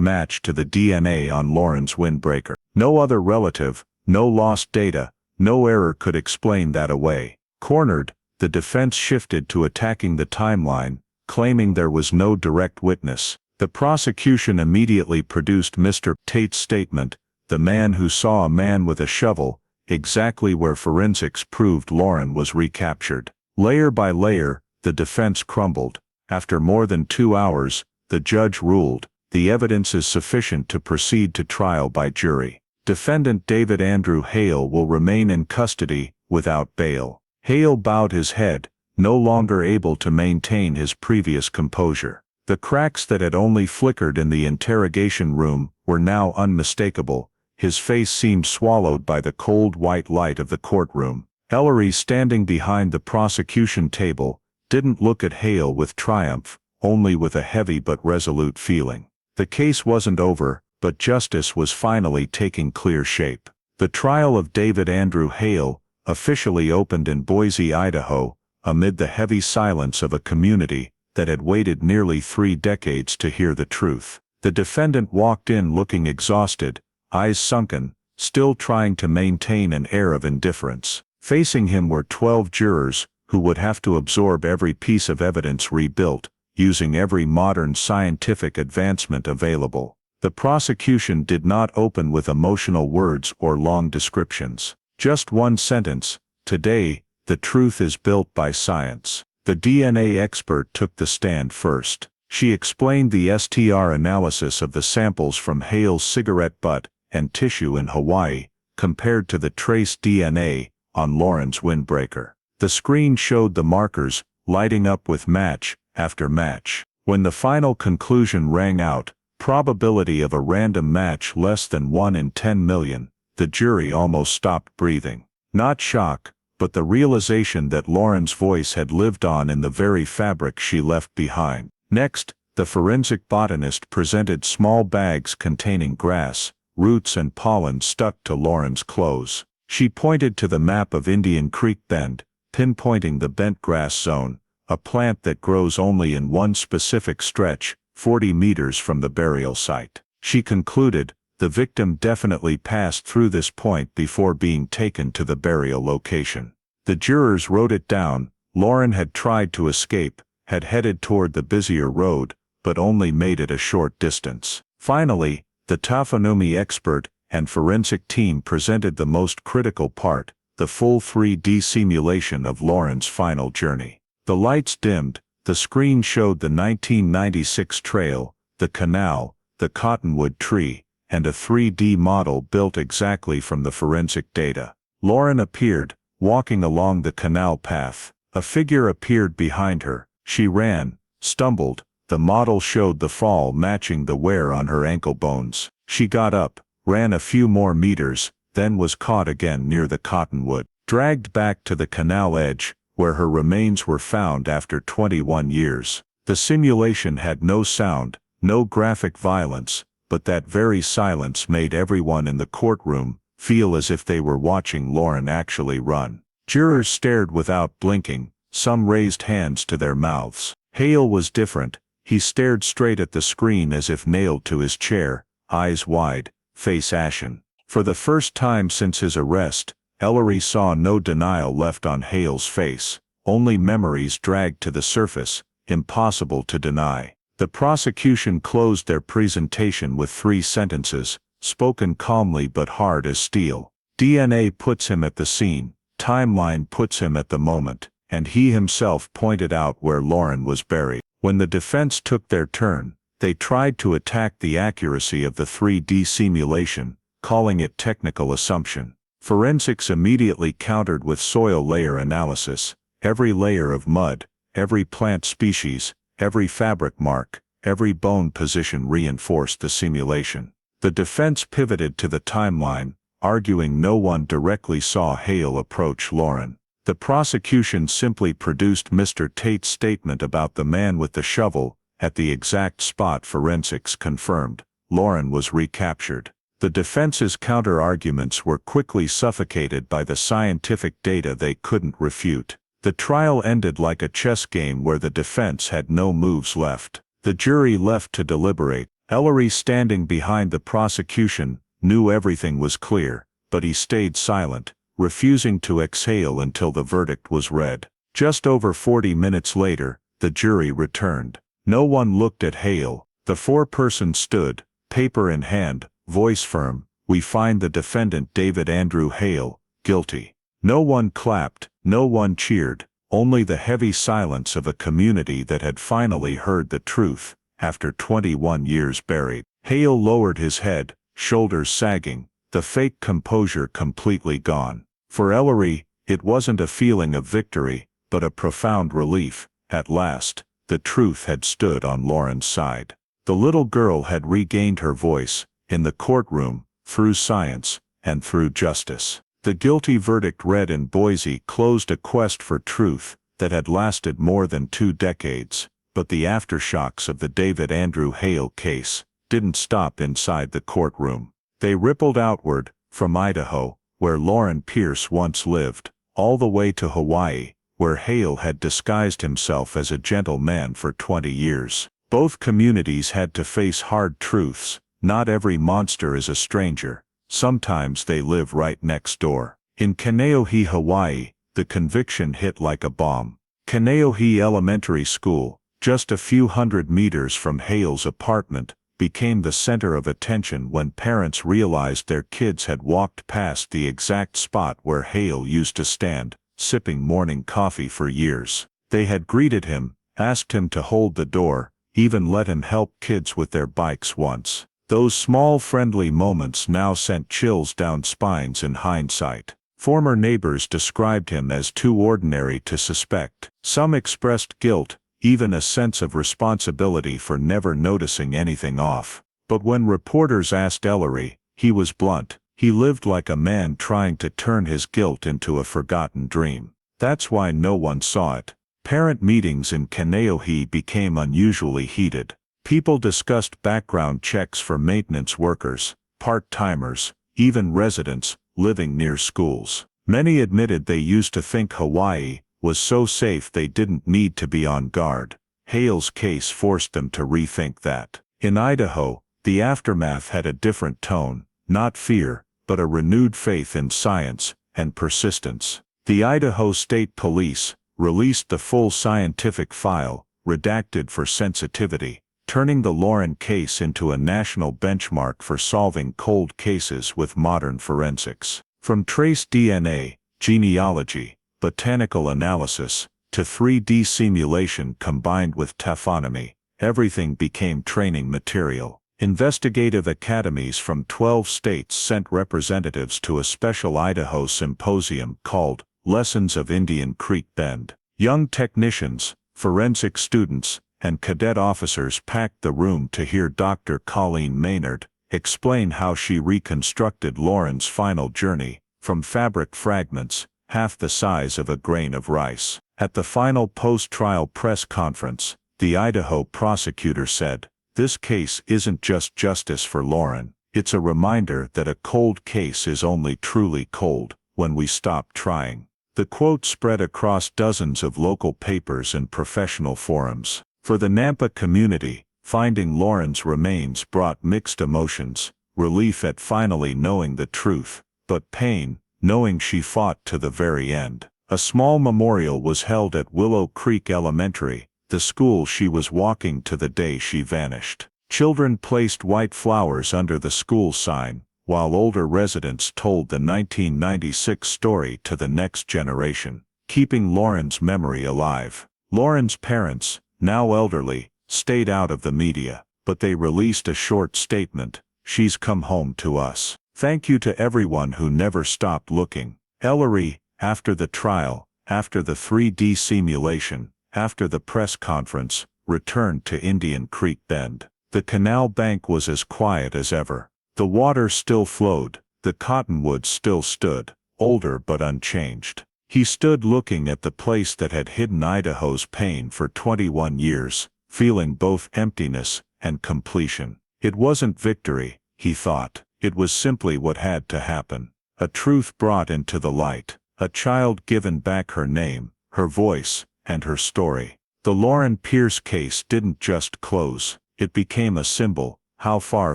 match to the DNA on Lauren's windbreaker. No other relative, no lost data, no error could explain that away. Cornered, the defense shifted to attacking the timeline, claiming there was no direct witness. The prosecution immediately produced Mr. Tate's statement, the man who saw a man with a shovel, exactly where forensics proved Lauren was recaptured. Layer by layer, the defense crumbled. After more than 2 hours, the judge ruled, the evidence is sufficient to proceed to trial by jury. Defendant David Andrew Hale will remain in custody, without bail. Hale bowed his head, no longer able to maintain his previous composure. The cracks that had only flickered in the interrogation room were now unmistakable. His face seemed swallowed by the cold white light of the courtroom. Ellery, standing behind the prosecution table, didn't look at Hale with triumph, only with a heavy but resolute feeling. The case wasn't over, but justice was finally taking clear shape. The trial of David Andrew Hale officially opened in Boise, Idaho, amid the heavy silence of a community that had waited nearly 3 decades to hear the truth. The defendant walked in looking exhausted, eyes sunken, still trying to maintain an air of indifference. Facing him were 12 jurors, who would have to absorb every piece of evidence rebuilt, using every modern scientific advancement available. The prosecution did not open with emotional words or long descriptions. Just one sentence: today, the truth is built by science. The DNA expert took the stand first. She explained the STR analysis of the samples from Hale's cigarette butt and tissue in Hawaii, compared to the trace DNA on Lauren's windbreaker. The screen showed the markers, lighting up with match after match. When the final conclusion rang out, probability of a random match less than 1 in 10 million, the jury almost stopped breathing. Not shock, but the realization that Lauren's voice had lived on in the very fabric she left behind. Next, the forensic botanist presented small bags containing grass, roots and pollen stuck to Lauren's clothes. She pointed to the map of Indian Creek Bend, pinpointing the bent grass zone, a plant that grows only in one specific stretch, 40 meters from the burial site. She concluded, the victim definitely passed through this point before being taken to the burial location. The jurors wrote it down. Lauren had tried to escape, had headed toward the busier road, but only made it a short distance. Finally, the taphonomy expert and forensic team presented the most critical part, the full 3D simulation of Lauren's final journey. The lights dimmed, The screen showed the 1996 trail, the canal, the cottonwood tree, and a 3D model built exactly from the forensic data. Lauren appeared, walking along the canal path. A figure appeared behind her. She ran, stumbled. The model showed the fall matching the wear on her ankle bones. She got up, ran a few more meters, then was caught again near the cottonwood, dragged back to the canal edge, where her remains were found after 21 years. The simulation had no sound, no graphic violence, but that very silence made everyone in the courtroom feel as if they were watching Lauren actually run. Jurors stared without blinking, some raised hands to their mouths. Hale was different. He stared straight at the screen as if nailed to his chair, eyes wide, face ashen. For the first time since his arrest, Ellery saw no denial left on Hale's face, only memories dragged to the surface, impossible to deny. The prosecution closed their presentation with 3 sentences, spoken calmly but hard as steel. DNA puts him at the scene, timeline puts him at the moment, and he himself pointed out where Lauren was buried. When the defense took their turn, they tried to attack the accuracy of the 3D simulation, calling it technical assumption. Forensics immediately countered with soil layer analysis. Every layer of mud, every plant species, every fabric mark, every bone position reinforced the simulation. The defense pivoted to the timeline, arguing no one directly saw Hale approach Lauren. The prosecution simply produced Mr. Tate's statement about the man with the shovel, at the exact spot forensics confirmed. Lauren was recaptured. The defense's counter-arguments were quickly suffocated by the scientific data they couldn't refute. The trial ended like a chess game where the defense had no moves left. The jury left to deliberate. Ellery, standing behind the prosecution, knew everything was clear, but he stayed silent, refusing to exhale until the verdict was read. Just over 40 minutes later, the jury returned. No one looked at Hale. The 4-person stood, paper in hand, voice firm. We find the defendant David Andrew Hale guilty. No one clapped, no one cheered, only the heavy silence of a community that had finally heard the truth, after 21 years buried. Hale lowered his head, shoulders sagging, the fake composure completely gone. For Ellery, it wasn't a feeling of victory, but a profound relief. At last, the truth had stood on Lauren's side. The little girl had regained her voice, in the courtroom, through science, and through justice. The guilty verdict read in Boise closed a quest for truth that had lasted more than 2 decades, but the aftershocks of the David Andrew Hale case didn't stop inside the courtroom. They rippled outward, from Idaho, where Lauren Pierce once lived, all the way to Hawaii, where Hale had disguised himself as a gentleman for 20 years. Both communities had to face hard truths. Not every monster is a stranger. Sometimes they live right next door. In Kaneohe, Hawaii, the conviction hit like a bomb. Kaneohe Elementary School, just a few hundred meters from Hale's apartment, became the center of attention when parents realized their kids had walked past the exact spot where Hale used to stand, sipping morning coffee for years. They had greeted him, asked him to hold the door, even let him help kids with their bikes once. Those small friendly moments now sent chills down spines in hindsight. Former neighbors described him as too ordinary to suspect. Some expressed guilt, even a sense of responsibility for never noticing anything off. But when reporters asked Ellery, he was blunt. He lived like a man trying to turn his guilt into a forgotten dream. That's why no one saw it. Parent meetings in Kaneohe became unusually heated. People discussed background checks for maintenance workers, part-timers, even residents living near schools. Many admitted they used to think Hawaii was so safe they didn't need to be on guard. Hale's case forced them to rethink that. In Idaho, the aftermath had a different tone, not fear, but a renewed faith in science and persistence. The Idaho State Police released the full scientific file, redacted for sensitivity, turning the Lauren case into a national benchmark for solving cold cases with modern forensics. From trace DNA, genealogy, botanical analysis, to 3D simulation combined with taphonomy. Everything became training material. Investigative academies from 12 states sent representatives to a special Idaho symposium called Lessons of Indian Creek Bend. Young technicians, forensic students, and cadet officers packed the room to hear Dr. Colleen Maynard explain how she reconstructed Lauren's final journey, from fabric fragments, half the size of a grain of rice. At the final post-trial press conference, the Idaho prosecutor said, "This case isn't just justice for Lauren, it's a reminder that a cold case is only truly cold when we stop trying." The quote spread across dozens of local papers and professional forums. For the Nampa community, finding Lauren's remains brought mixed emotions, relief at finally knowing the truth, but pain, knowing she fought to the very end. A small memorial was held at Willow Creek Elementary, the school she was walking to the day she vanished. Children placed white flowers under the school sign, while older residents told the 1996 story to the next generation, keeping Lauren's memory alive. Lauren's parents, now elderly, stayed out of the media, but they released a short statement: "She's come home to us. Thank you to everyone who never stopped looking." Ellery, after the trial, after the 3D simulation, after the press conference, returned to Indian Creek Bend. The canal bank was as quiet as ever. The water still flowed, the cottonwoods still stood, older but unchanged. He stood looking at the place that had hidden Idaho's pain for 21 years, feeling both emptiness and completion. It wasn't victory, he thought. It was simply what had to happen. A truth brought into the light. A child given back her name, her voice, and her story. The Lauren Pierce case didn't just close. It became a symbol: how far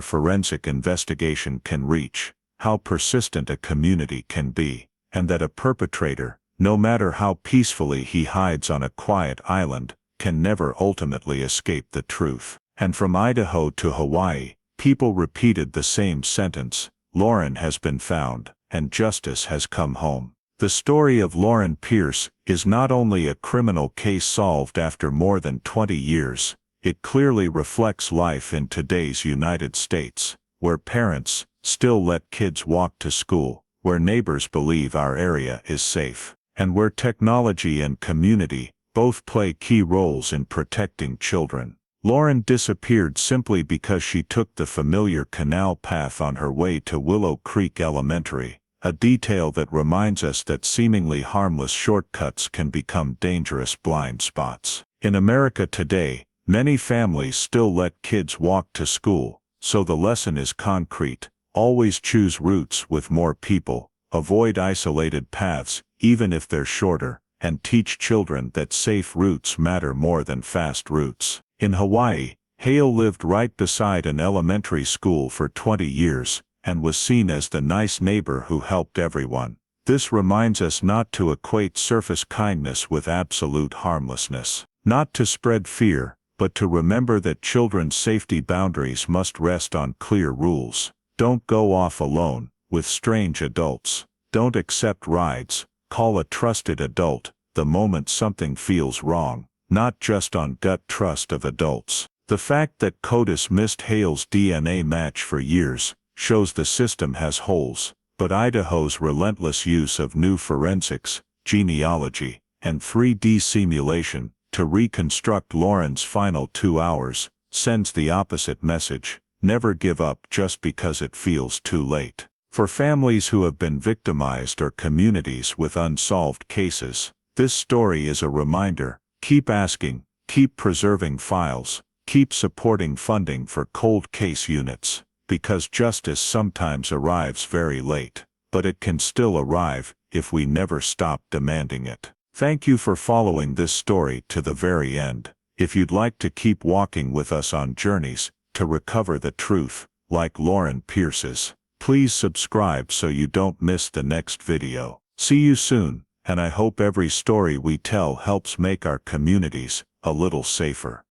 forensic investigation can reach, how persistent a community can be, and that a perpetrator, no matter how peacefully he hides on a quiet island, can never ultimately escape the truth. And from Idaho to Hawaii, people repeated the same sentence: Lauren has been found, and justice has come home. The story of Lauren Pierce is not only a criminal case solved after more than 20 years, it clearly reflects life in today's United States, where parents still let kids walk to school, where neighbors believe our area is safe, and where technology and community both play key roles in protecting children. Lauren disappeared simply because she took the familiar canal path on her way to Willow Creek Elementary, a detail that reminds us that seemingly harmless shortcuts can become dangerous blind spots. In America today, many families still let kids walk to school, so the lesson is concrete: always choose routes with more people, avoid isolated paths, even if they're shorter, and teach children that safe routes matter more than fast routes. In Hawaii, Hale lived right beside an elementary school for 20 years, and was seen as the nice neighbor who helped everyone. This reminds us not to equate surface kindness with absolute harmlessness, not to spread fear, but to remember that children's safety boundaries must rest on clear rules. Don't go off alone with strange adults. Don't accept rides. Call a trusted adult the moment something feels wrong, not just on gut trust of adults. The fact that CODIS missed Hale's DNA match for years shows the system has holes, but Idaho's relentless use of new forensics, genealogy, and 3D simulation to reconstruct Lauren's final 2 hours sends the opposite message: never give up just because it feels too late. For families who have been victimized or communities with unsolved cases, this story is a reminder: keep asking, keep preserving files, keep supporting funding for cold case units, because justice sometimes arrives very late, but it can still arrive if we never stop demanding it. Thank you for following this story to the very end. If you'd like to keep walking with us on journeys to recover the truth, like Lauren Pierce's, please subscribe so you don't miss the next video. See you soon, and I hope every story we tell helps make our communities a little safer.